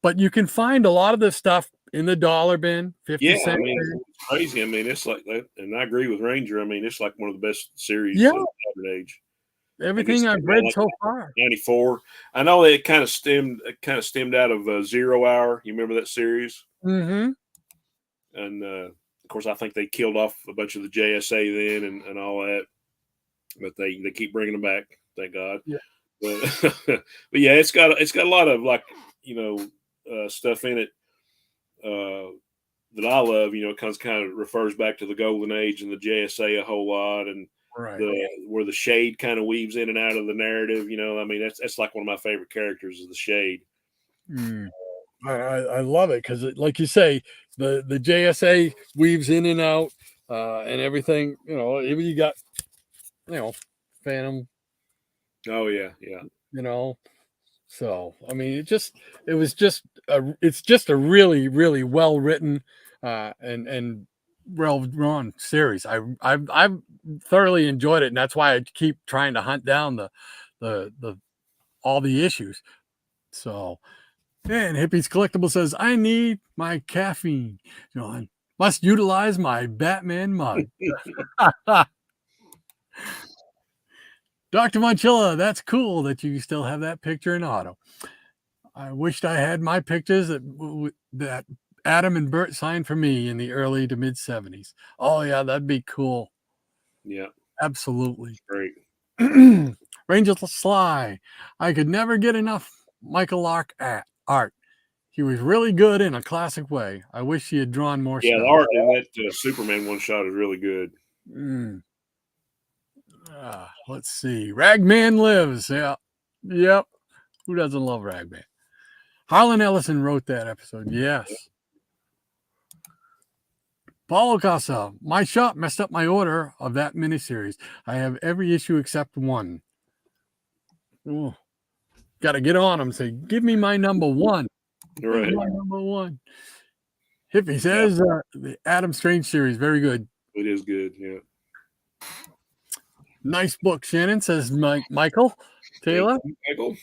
but you can find a lot of this stuff in the dollar bin, 50 Yeah, cents. I mean, it's crazy. I mean, it's like that, and I agree with Ranger. I mean, it's like one of the best series Yeah. of the modern age. Everything I've read so far. 94. I know it kind of stemmed out of 0 Hour. You remember that series? Mm-hmm. And of course, I think they killed off a bunch of the JSA then and all that. But they keep bringing them back. Thank God. Yeah. But, but yeah, it's got a lot of like stuff in it that I love. It kind of refers back to the golden age and the JSA a whole lot, and Right. where the Shade kind of weaves in and out of the narrative. I mean, that's like one of my favorite characters is the Shade. I love it because, like you say, the JSA weaves in and out and everything. You got Phantom. Oh yeah, yeah. So I mean, it's just a really really well written and well drawn series. I've thoroughly enjoyed it, and that's why I keep trying to hunt down the all the issues. So, and Hippies Collectible says, "I need my caffeine. I must utilize my Batman mug." Dr. Monchilla, that's cool that you still have that picture in auto. I wished I had my pictures that Adam and Bert signed for me in the early to mid 70s. Oh, yeah, that'd be cool. Yeah. Absolutely. Great. Ranger Sly. I could never get enough Michael Lark art. He was really good in a classic way. I wish he had drawn more Yeah, stuff. the art in that Superman one shot is really good. Let's see. Ragman Lives. Yeah. Yep. Who doesn't love Ragman? Harlan Ellison wrote that episode. Yes. Paulo Casa, my shop messed up my order of that miniseries. I have every issue except one. Got to get on them. Say, give me my number one. Right. My number one. Hippie says the Adam Strange series, very good. It is good. Yeah. Nice book, Shannon, says Michael Taylor. Michael.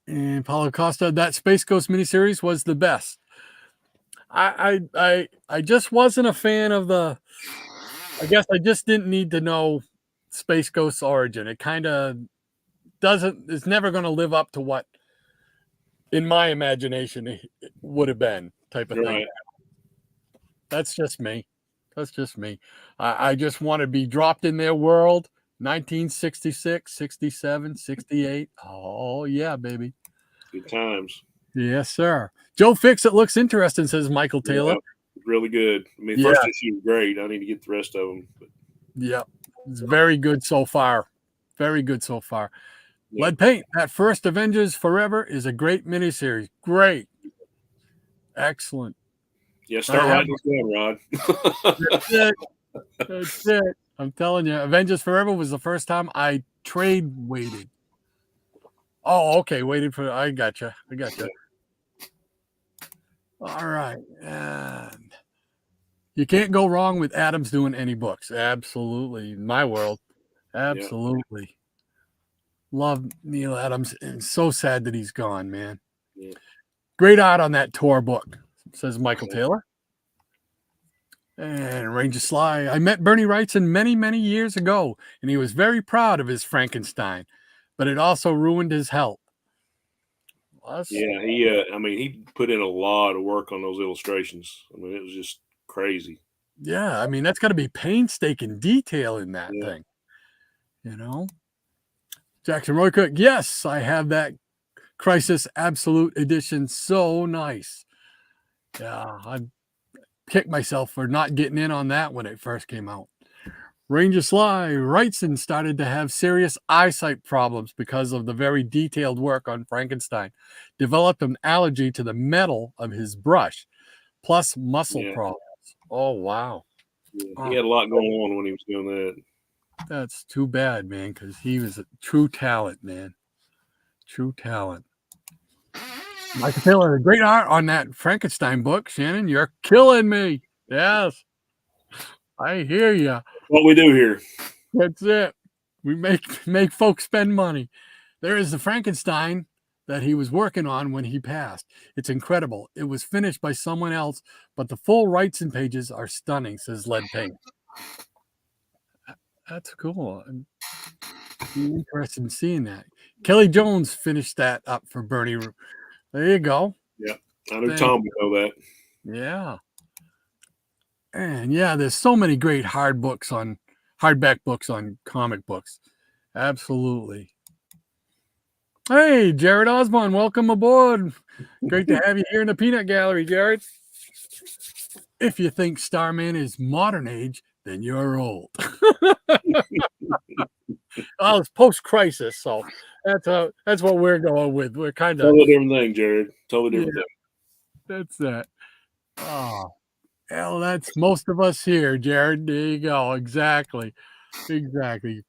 And Paulo Costa, that Space Ghost miniseries was the best. I just wasn't a fan of the. I guess I just didn't need to know Space Ghost's origin. It kind of doesn't. It's never going to live up to what, in my imagination, it would have been type of thing. That's just me. That's just me. I just want to be dropped in their world. 1966, 67, 68. Oh, yeah, baby. Good times. Yes, sir. Joe Fix, it looks interesting, says Michael Taylor. Yeah, really good. I mean, first issue was great. I need to get the rest of them. But. Yeah, it's very good so far. Very good so far. Yeah. Lead Paint, that first Avengers Forever is a great miniseries. Great. Excellent. Yeah, start writing this down, Rod. That's it. That's it. I'm telling you, Avengers Forever was the first time I trade waited. Oh, okay. Waited for. I gotcha. All right. And you can't go wrong with Adams doing any books. Absolutely. In my world. Absolutely. Yeah. Love Neil Adams. And so sad that he's gone, man. Yeah. Great art on that Tor book, says Michael Taylor. And Ranger Sly. I met Bernie Wrightson many, many years ago, and he was very proud of his Frankenstein, but it also ruined his health. Yeah, he put in a lot of work on those illustrations. I mean, it was just crazy. Yeah, I mean, that's got to be painstaking detail in that thing. You know? Jackson Roy Cook, yes, I have that Crisis Absolute Edition. So nice. Yeah, I kicked myself for not getting in on that when it first came out. Ranger Sly Wrightson started to have serious eyesight problems because of the very detailed work on Frankenstein. Developed an allergy to the metal of his brush, plus muscle problems. Oh, wow. Yeah, he had a lot going on when he was doing that. That's too bad, man, because he was a true talent, man. True talent. Michael Taylor, great art on that Frankenstein book. Shannon, you're killing me. Yes. I hear you. What we do here. That's it. We make folks spend money. There is the Frankenstein that he was working on when he passed. It's incredible. It was finished by someone else, but the full Wrightson pages are stunning, says Lead Paint. That's cool. I'm interested in seeing that. Kelly Jones finished that up for Bernie. There you go. Yeah. I know Tom would know that. Yeah. And yeah, there's so many great hardback books on comic books. Absolutely. Hey, Jared Osborne, welcome aboard. Great to have you here in the Peanut Gallery, Jared. If you think Starman is modern age, then you're old. Well, it's post-crisis, so that's what we're going with. We're kind of totally different thing, Jared. Totally different thing. That's that. Oh, well, that's most of us here, Jared. There you go. Exactly.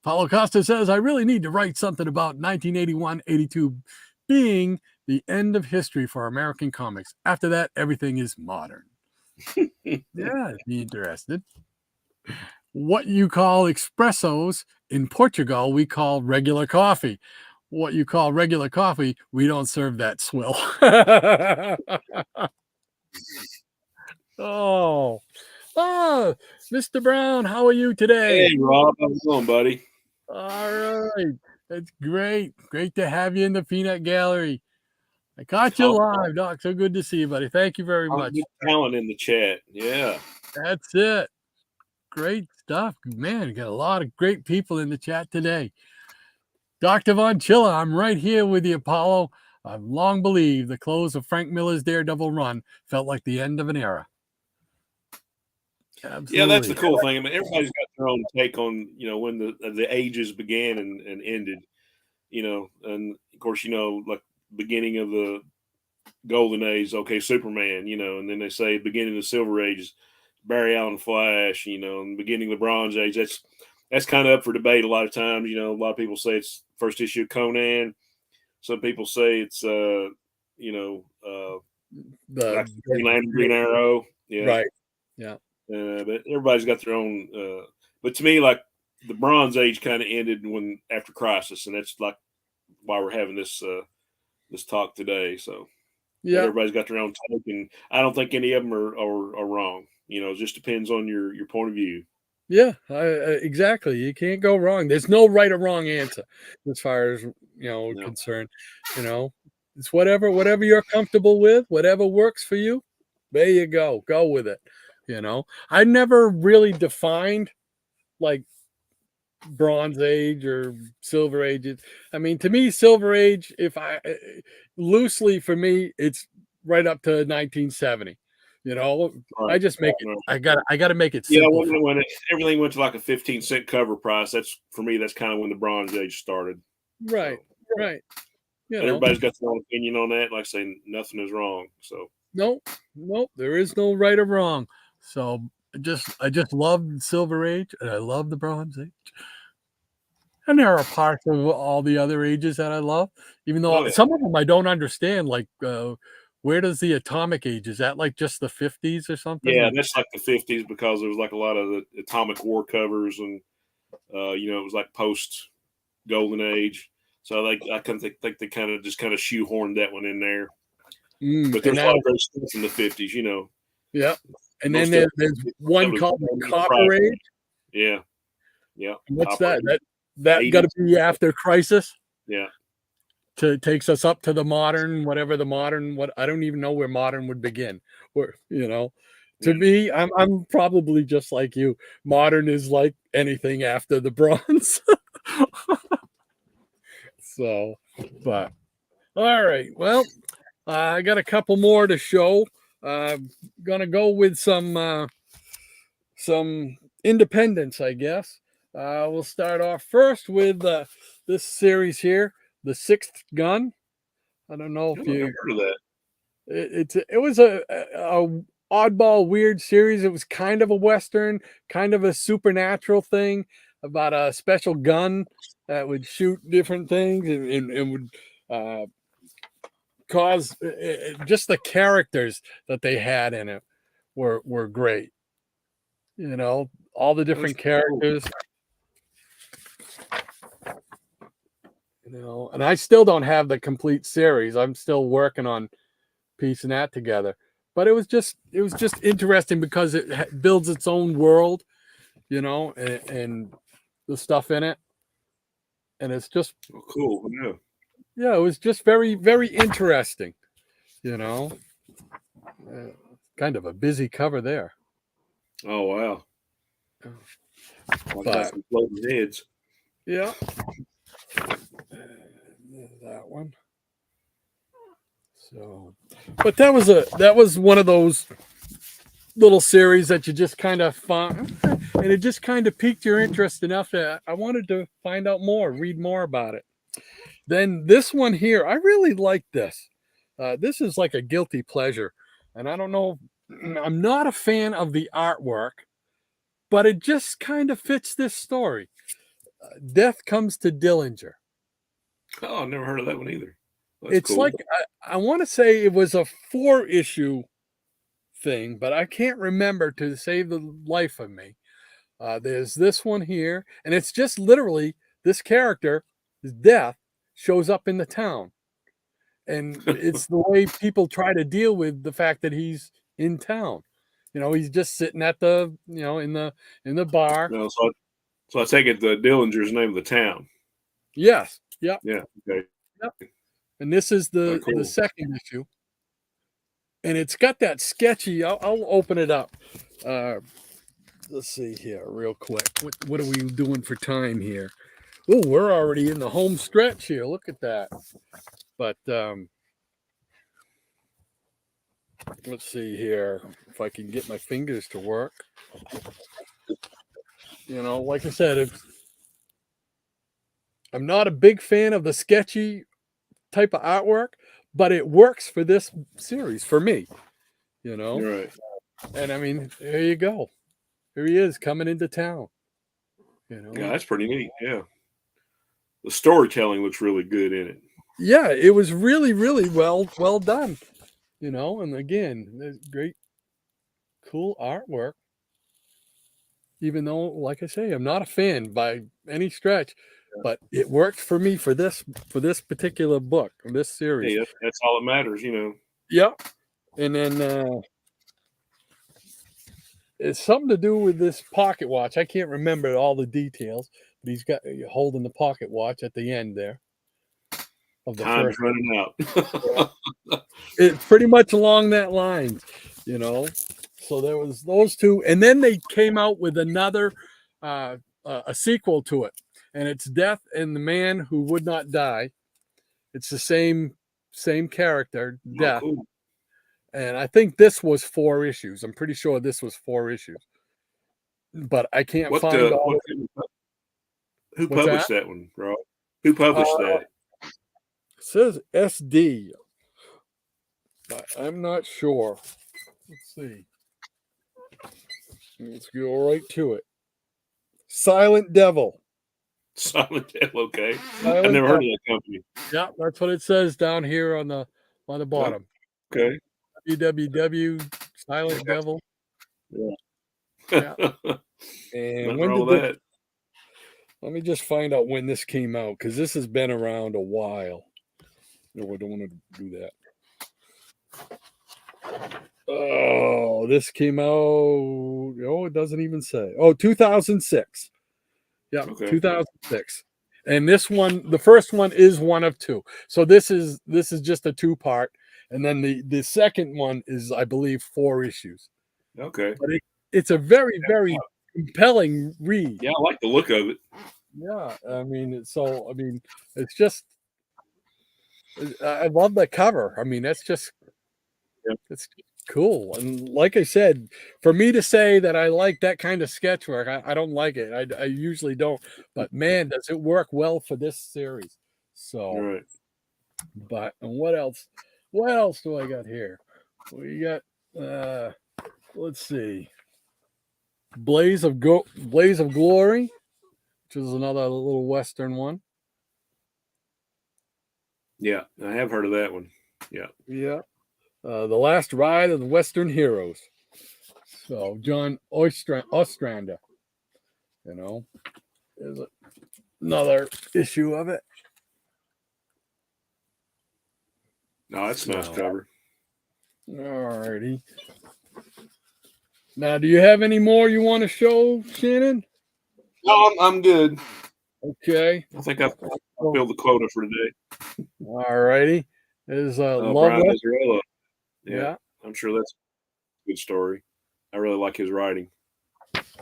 Paulo Costa says, I really need to write something about 1981-82 being the end of history for American comics. After that, everything is modern. Yeah, be interested. What you call espressos in Portugal, we call regular coffee. What you call regular coffee, we don't serve that swill. Oh, Mr. Brown, how are you today? Hey, Rob, how's it going, buddy? All right. That's great. Great to have you in the Peanut Gallery. I caught you live, Doc. So good to see you, buddy. Thank you very much. Good talent in the chat. Yeah. That's it. Great stuff. Man, you got a lot of great people in the chat today. Dr. Von Chilla, I'm right here with you, Apollo. I've long believed the close of Frank Miller's Daredevil run felt like the end of an era. Absolutely. Yeah, that's the cool thing. I mean, everybody's got their own take on, when the ages began and ended, and of course, like beginning of the Golden Age, okay, Superman, and then they say beginning of the Silver Age, Barry Allen Flash, and beginning of the Bronze Age. That's kind of up for debate a lot of times. A lot of people say it's first issue of Conan. Some people say it's like Green Lantern, Green Arrow. Yeah. Right. Yeah. But everybody's got their own. But to me, like the Bronze Age kind of ended after Crisis, and that's like why we're having this talk today. So Yeah. everybody's got their own take, and I don't think any of them are wrong. It just depends on your point of view. Yeah, exactly. You can't go wrong. There's no right or wrong answer as far as No. concerned. It's whatever you're comfortable with, whatever works for you. There you go. Go with it. I never really defined like Bronze Age or Silver Age. I mean, to me, Silver Age, if I loosely for me, it's right up to 1970. I just make it. I got to make it Yeah, simple. when everything went to like a 15-cent cover price, that's for me. That's kind of when the Bronze Age started. Right, so. Right. Everybody's got their own opinion on that. Like I say, nothing is wrong. So nope, there is no right or wrong. So I just love the Silver Age and I love the Bronze Age. And there are parts of all the other ages that I love, even though some of them I don't understand. Like, where does the Atomic Age? Is that like just the 50s or something? Yeah, that's like the 50s because there was like a lot of the atomic war covers, and it was like post Golden Age. So I kind of think they kind of shoehorned that one in there. But there's a lot of great stuff in the 50s. Yeah, and then there's one called the Copper Age. Yeah, yeah. What's that? That got to be after Crisis. Yeah. Takes us up to the modern, whatever the modern. What I don't even know where modern would begin. Where to me, I'm probably just like you. Modern is like anything after the Bronze. So, but all right. Well, I got a couple more to show. Gonna go with some independence, I guess. We'll start off first with this series here, The Sixth Gun. I don't know if you heard of that. It was a oddball, weird series. It was kind of a Western, kind of a supernatural thing about a special gun that would shoot different things and would cause just the characters that they had in it were great. All the different characters. And I still don't have the complete series. I'm still working on piecing that together. But it was just interesting because it builds its own world, and the stuff in it. And it's just cool. Yeah, it was just very, very interesting. Kind of a busy cover there. Oh wow! But some floating heads. Yeah, that one. So, but that was one of those little series that you just kind of found, and it just kind of piqued your interest enough that I wanted to find out more, read more about it. Then this one here, I really like this. This is like a guilty pleasure, and I don't know. I'm not a fan of the artwork, but it just kind of fits this story. Death Comes to Dillinger. Oh, I've never heard of that one either. That's It's cool. like I want to say it was a 4-issue thing, but I can't remember to save the life of me. There's this one here, and it's just literally this character, his death, shows up in the town, and it's the way people try to deal with the fact that he's in town. He's just sitting at the in the bar. No, so I take it the Dillinger's name of the town. Yes. Yep. Yeah. Okay. Yep. And this is the second issue, and it's got that sketchy. I'll open it up. Let's see here, real quick. What are we doing for time here? Oh, we're already in the home stretch here. Look at that. But let's see here if I can get my fingers to work. Like I said, I'm not a big fan of the sketchy type of artwork, but it works for this series for me, you know. You're right. And I mean, there you go. Here he is coming into town. You know, Yeah, that's pretty neat. Yeah, the storytelling looks really good in it. yeah, it was really, really well done. You know, and again, there's great, cool artwork. Even though, like I say, I'm not a fan by any stretch, but it worked for me for this particular book, this series. Hey, that's all that matters, you know. Yep. And then it's something to do with this pocket watch. I can't remember all the details, but he's got holding the pocket watch at the end there of the Time first. is running out. It's pretty much along that line, you know. So there was those two, and then they came out with another a sequel to it, and it's Death and the Man Who Would Not Die. It's the same character, Death. Oh, cool. And I think this was 4 issues. I'm pretty sure this was 4 issues, but I can't find all. Who published that one, Rob? Who published that? It says SD, but I'm not sure. Let's see. Let's go right to it. Silent Devil. Silent Devil. Okay, Silent I've never heard of Devil. that company. Yeah, that's what it says down here on the bottom. Okay. www. Silent Devil. Yeah. Yeah. And Nothing when wrong did with that? let me just find out when this came out, because this has been around a while. No, I don't want to do that. Oh, this came out. Oh, it doesn't even say. Oh, 2006. Yeah, Okay. 2006. And this one, the first one is one of 2. So this is just a 2-part, and then the second one is, I believe, 4 issues. Okay. But it's a very compelling read. Yeah, I like the look of it. Yeah, I mean, it's just I love the cover. I mean, that's just it's cool. And like I said, for me to say that I like that kind of sketch work, I don't like it. I usually don't. But man, does it work well for this series. So, You're right. but and what else? What else do I got here? We got let's see. Blaze of Glory, which is another little Western one. Yeah, I have heard of that one. Yeah. Yeah. The Last Ride of the Western Heroes. So John Ostrander, you know, is another issue of it. No, that's a nice cover. Alrighty. Now, do you have any more you want to show, Shannon? No, I'm good. Okay. I think I've filled the quota for today. Alrighty. There's Love Brian Letter. Mazzarella. Yeah. I'm sure that's a good story. I really like his writing.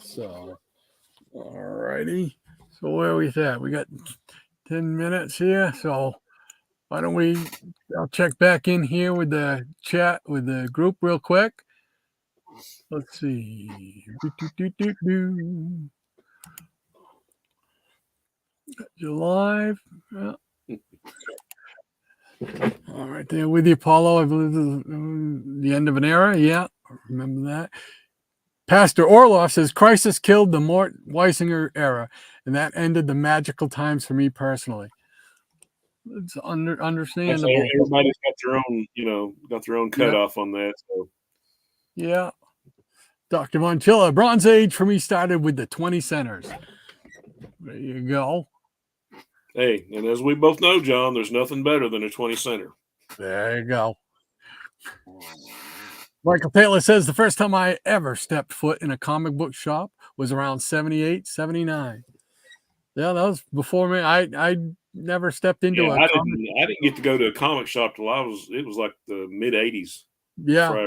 So, alrighty. So where are we at? We got 10 minutes here. So why don't I'll check back in here with the chat with the group real quick. Let's see. You're live. Yeah. All right, there with you, Paulo. I believe this is the end of an era. Yeah, remember that. Pastor Orloff says Crisis killed the Mort Weisinger era, and that ended the magical times for me personally. It's understandable. Everybody's got their own cutoff on that. So yeah. Dr. Montilla, Bronze Age for me started with the 20 centers. There you go. Hey, and as we both know, John, there's nothing better than a 20 center. There you go. Michael Taylor says the first time I ever stepped foot in a comic book shop was around 78, 79. Yeah, that was before me. I never stepped into I didn't get to go to a comic shop till it was like the mid 80s. Yeah.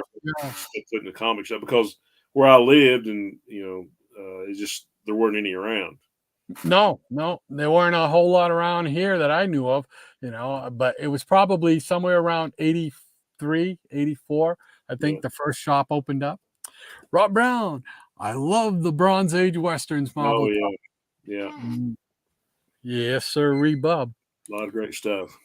Stepped foot in a comic shop, because where I lived, and there weren't any around. No, there weren't a whole lot around here that I knew of, but it was probably somewhere around 83, 84. I think the first shop opened up. Rob Brown, I love the Bronze Age Westerns, Marvel. Oh, yeah. Yes, sir, Rebub. A lot of great stuff.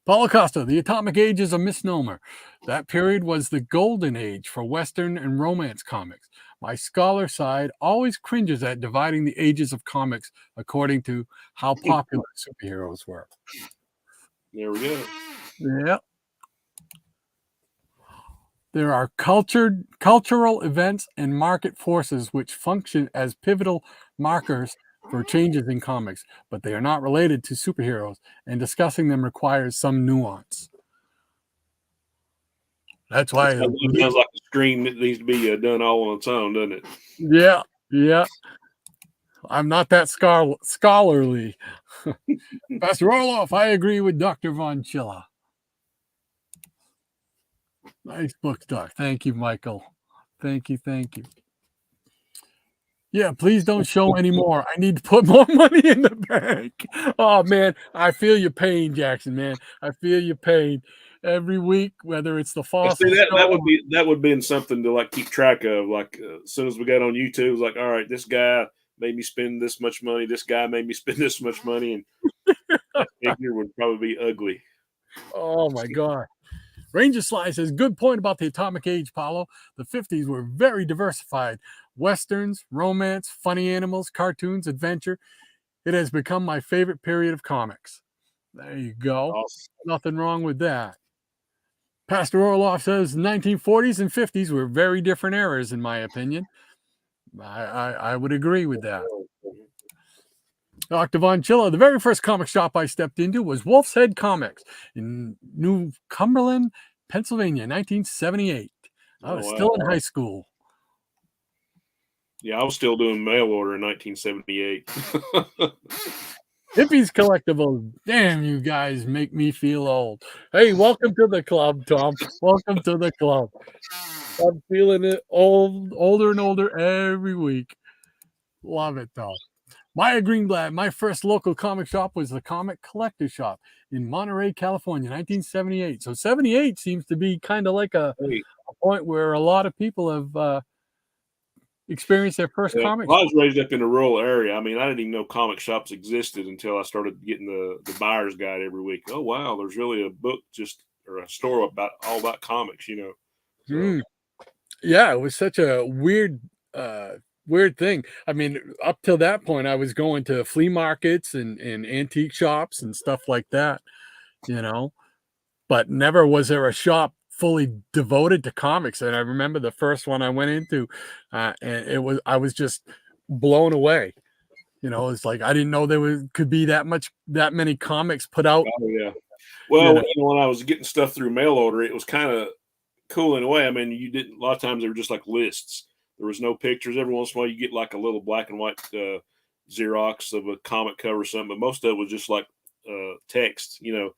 Paulo Costa, the atomic age is a misnomer. That period was the golden age for Western and romance comics. My scholar side always cringes at dividing the ages of comics according to how popular superheroes were. There we go. Yeah. There are cultural events and market forces which function as pivotal markers for changes in comics, but they are not related to superheroes, and discussing them requires some nuance. That's why. It sounds like a stream that needs to be done all on its own, doesn't it? Yeah, yeah. I'm not that scholarly. Pastor Orloff, I agree with Dr. Von Chilla. Nice book, Doc. Thank you, Michael. Thank you. Yeah, please don't show anymore. I need to put more money in the bank. Oh man, I feel your pain, Jackson. Man, I feel your pain every week. Whether it's the fossil See, that show, would have been something to like keep track of. Like as soon as we got on YouTube, it was like, all right, this guy made me spend this much money. This guy made me spend this much money, and that figure would probably be ugly. oh my god. Ranger Sly says, good point about the atomic age, Paulo. The 50s were very diversified. Westerns, romance, funny animals, cartoons, adventure. It has become my favorite period of comics. There you go. Awesome. Nothing wrong with that. Pastor Orloff says 1940s and 50s were very different eras, in my opinion. I would agree with that. Dr. Von Chilla, the very first comic shop I stepped into was Wolf's Head Comics in New Cumberland, Pennsylvania, 1978. I was still in high school. Yeah, I was still doing mail order in 1978. Hippies Collectibles. Damn, you guys make me feel old. Hey, welcome to the club, Tom. Welcome to the club. I'm feeling it older and older every week. Love it, though. Maya Greenblatt, my first local comic shop was the Comic Collector Shop in Monterey, California, 1978. So 78 seems to be kind of like a point where a lot of people have experienced their first comic. Well, I was raised up in a rural area. I mean, I didn't even know comic shops existed until I started getting the buyer's guide every week. Oh wow, there's really a book or a store about all about comics, you know. So. Yeah, it was such a weird thing. I mean, up till that point, I was going to flea markets and antique shops and stuff like that, you know, but never was there a shop fully devoted to comics. And I remember the first one I went into, and I was just blown away. You know, it's like I didn't know could be that many comics put out. Oh yeah. Well, when I was getting stuff through mail order, it was kind of cool in a way. I mean, a lot of times they were just like lists. There was no pictures. Every once in a while, you get like a little black and white Xerox of a comic cover or something, but most of it was just like text, you know.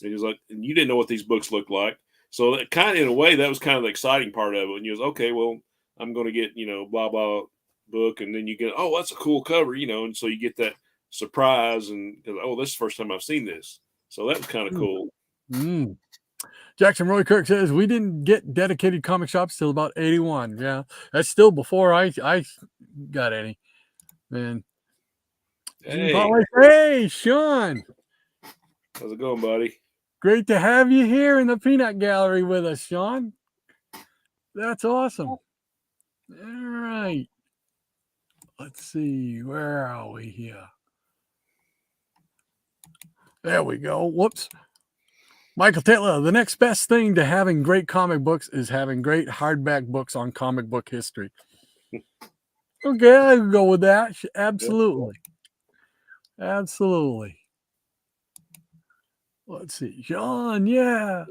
And it was like, and you didn't know what these books looked like. So that kind of, in a way, that was kind of the exciting part of it. And you was, okay, well, I'm going to get, you know, blah, blah book. And then you get, oh, that's a cool cover, you know. And so you get that surprise and, oh, this is the first time I've seen this. So that was kind of cool. Jackson Roy Kirk says we didn't get dedicated comic shops till about 81. Yeah, that's still before I got any. Man. Hey, Sean. How's it going, buddy? Great to have you here in the Peanut Gallery with us, Sean. That's awesome. All right. Let's see. Where are we here? There we go. Whoops. Michael Taylor, the next best thing to having great comic books is having great hardback books on comic book history. Okay, I can go with that. Absolutely. Absolutely. Let's see. John, yeah.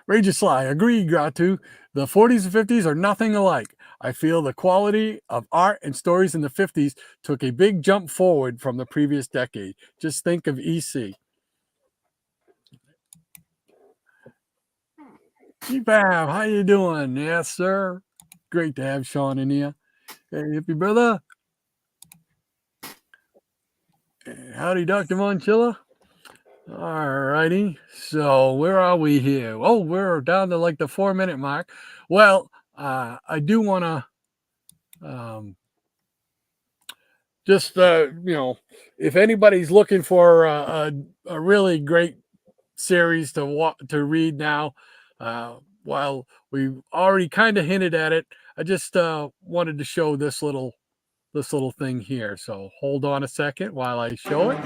Ranger Sly, agree, Gratu. The 40s and 50s are nothing alike. I feel the quality of art and stories in the 50s took a big jump forward from the previous decade. Just think of EC. G-Bab, how you doing? Yes, sir. Great to have Sean in here. Hey, hippie brother. Howdy, Dr. Von Chilla. All righty. So where are we here? Oh, we're down to like the 4-minute mark. Well, I do want to just, you know, if anybody's looking for a really great series to read now. While we already kind of hinted at it, I just wanted to show this little thing here. So hold on a second while I show it.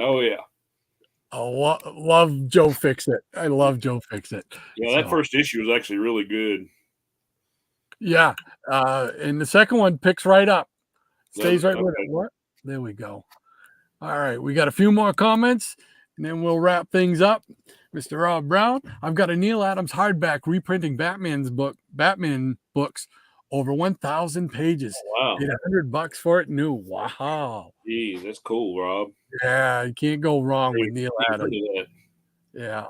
Oh yeah. Oh, love Joe Fixit. I love Joe Fixit. Yeah, that first issue was actually really good. Yeah, and the second one picks right up, stays right with Okay. it. What? There we go. All right, we got a few more comments, and then we'll wrap things up. Mr. Rob Brown, I've got a Neil Adams hardback reprinting Batman books, over 1,000 pages. Wow. Paid $100 for it new. Wow. Geez, that's cool, Rob. Yeah, you can't go wrong with Neil Adams. Yeah.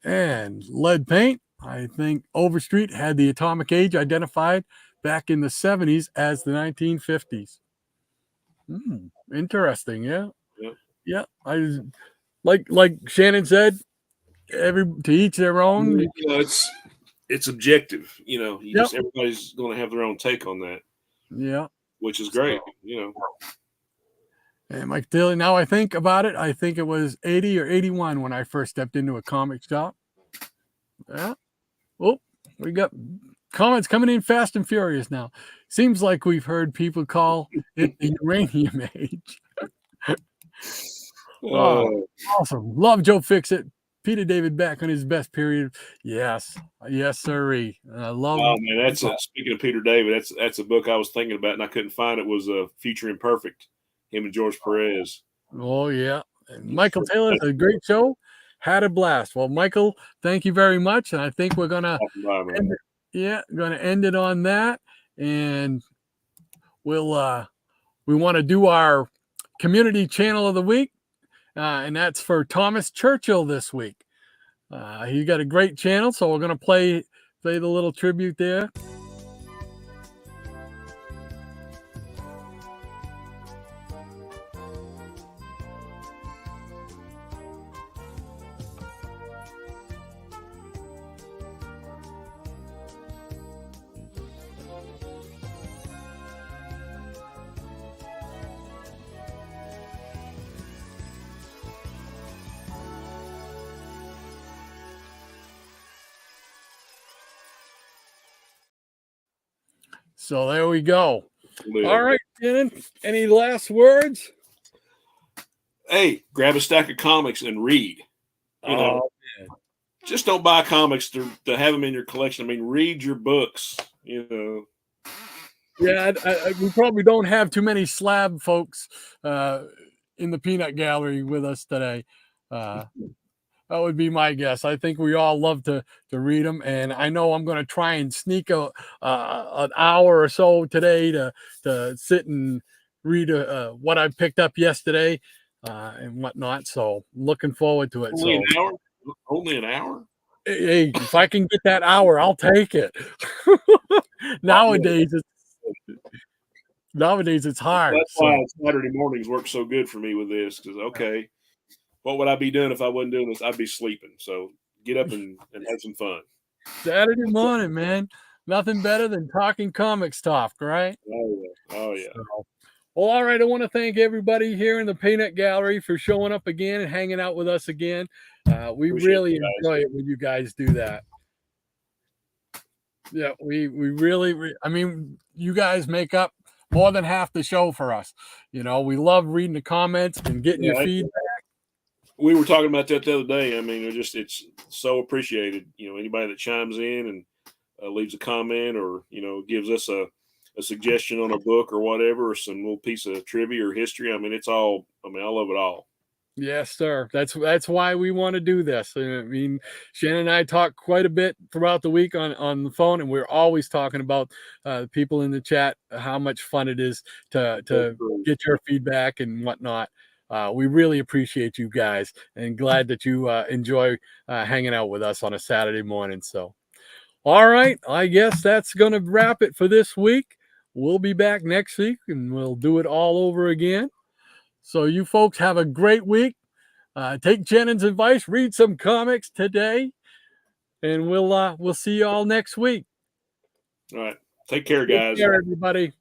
And lead paint, I think Overstreet had the atomic age identified back in the 70s as the 1950s. Interesting, yeah. Yeah. I like Shannon said, to each their own. You know, it's objective, you know. Everybody's going to have their own take on that. Yeah. Which is great, you know. And Mike Daly, now I think about it, I think it was 80 or 81 when I first stepped into a comic shop. Yeah. Oh, we got comments coming in fast and furious now. Seems like we've heard people call it the uranium age. Oh, awesome. Love Joe Fixit. Peter David back on his best period. Yes, sirree. I love. Oh man, that's speaking of Peter David. That's a book I was thinking about and I couldn't find it. Was Future Imperfect, him and George Perez. Oh yeah, and Michael Taylor, a great show. Had a blast. Well, Michael, thank you very much, and I think we're gonna end it on that, and we want to do our community channel of the week. And that's for Thomas Churchill this week. He got a great channel, so we're going to play the little tribute there. So there we go. All right, Shannon, any last words? Hey, grab a stack of comics and read. You know, just don't buy comics to have them in your collection. I mean, read your books, you know. Yeah, we probably don't have too many slab folks in the peanut gallery with us today. That would be my guess. I think we all love to read them, and I know I'm going to try and sneak an hour or so today to sit and read what I picked up yesterday and whatnot. So looking forward to it. Only an hour? Hey, if I can get that hour, I'll take it. Nowadays it's hard. That's why Saturday mornings work so good for me with this, because what would I be doing if I wasn't doing this? I'd be sleeping. So get up and have some fun. Saturday morning, man. Nothing better than talking comics talk, right? Oh yeah. So, well, all right. I want to thank everybody here in the Peanut Gallery for showing up again and hanging out with us again. We really enjoy it when you guys do that. Yeah, we really, I mean, you guys make up more than half the show for us. You know, we love reading the comments and getting your feedback. We were talking about that the other day. I mean, it's so appreciated. You know, anybody that chimes in and leaves a comment or, you know, gives us a suggestion on a book or whatever, or some little piece of trivia or history. I mean, I love it all. Yes, sir. That's why we want to do this. I mean, Shannon and I talk quite a bit throughout the week on the phone, and we're always talking about people in the chat, how much fun it is to get your feedback and whatnot. We really appreciate you guys and glad that you enjoy hanging out with us on a Saturday morning. So, all right, I guess that's going to wrap it for this week. we'll be back next week and we'll do it all over again. So you folks have a great week. Take Shannon's advice, read some comics today, and we'll see you all next week. All right. Take care, guys. Take care, everybody.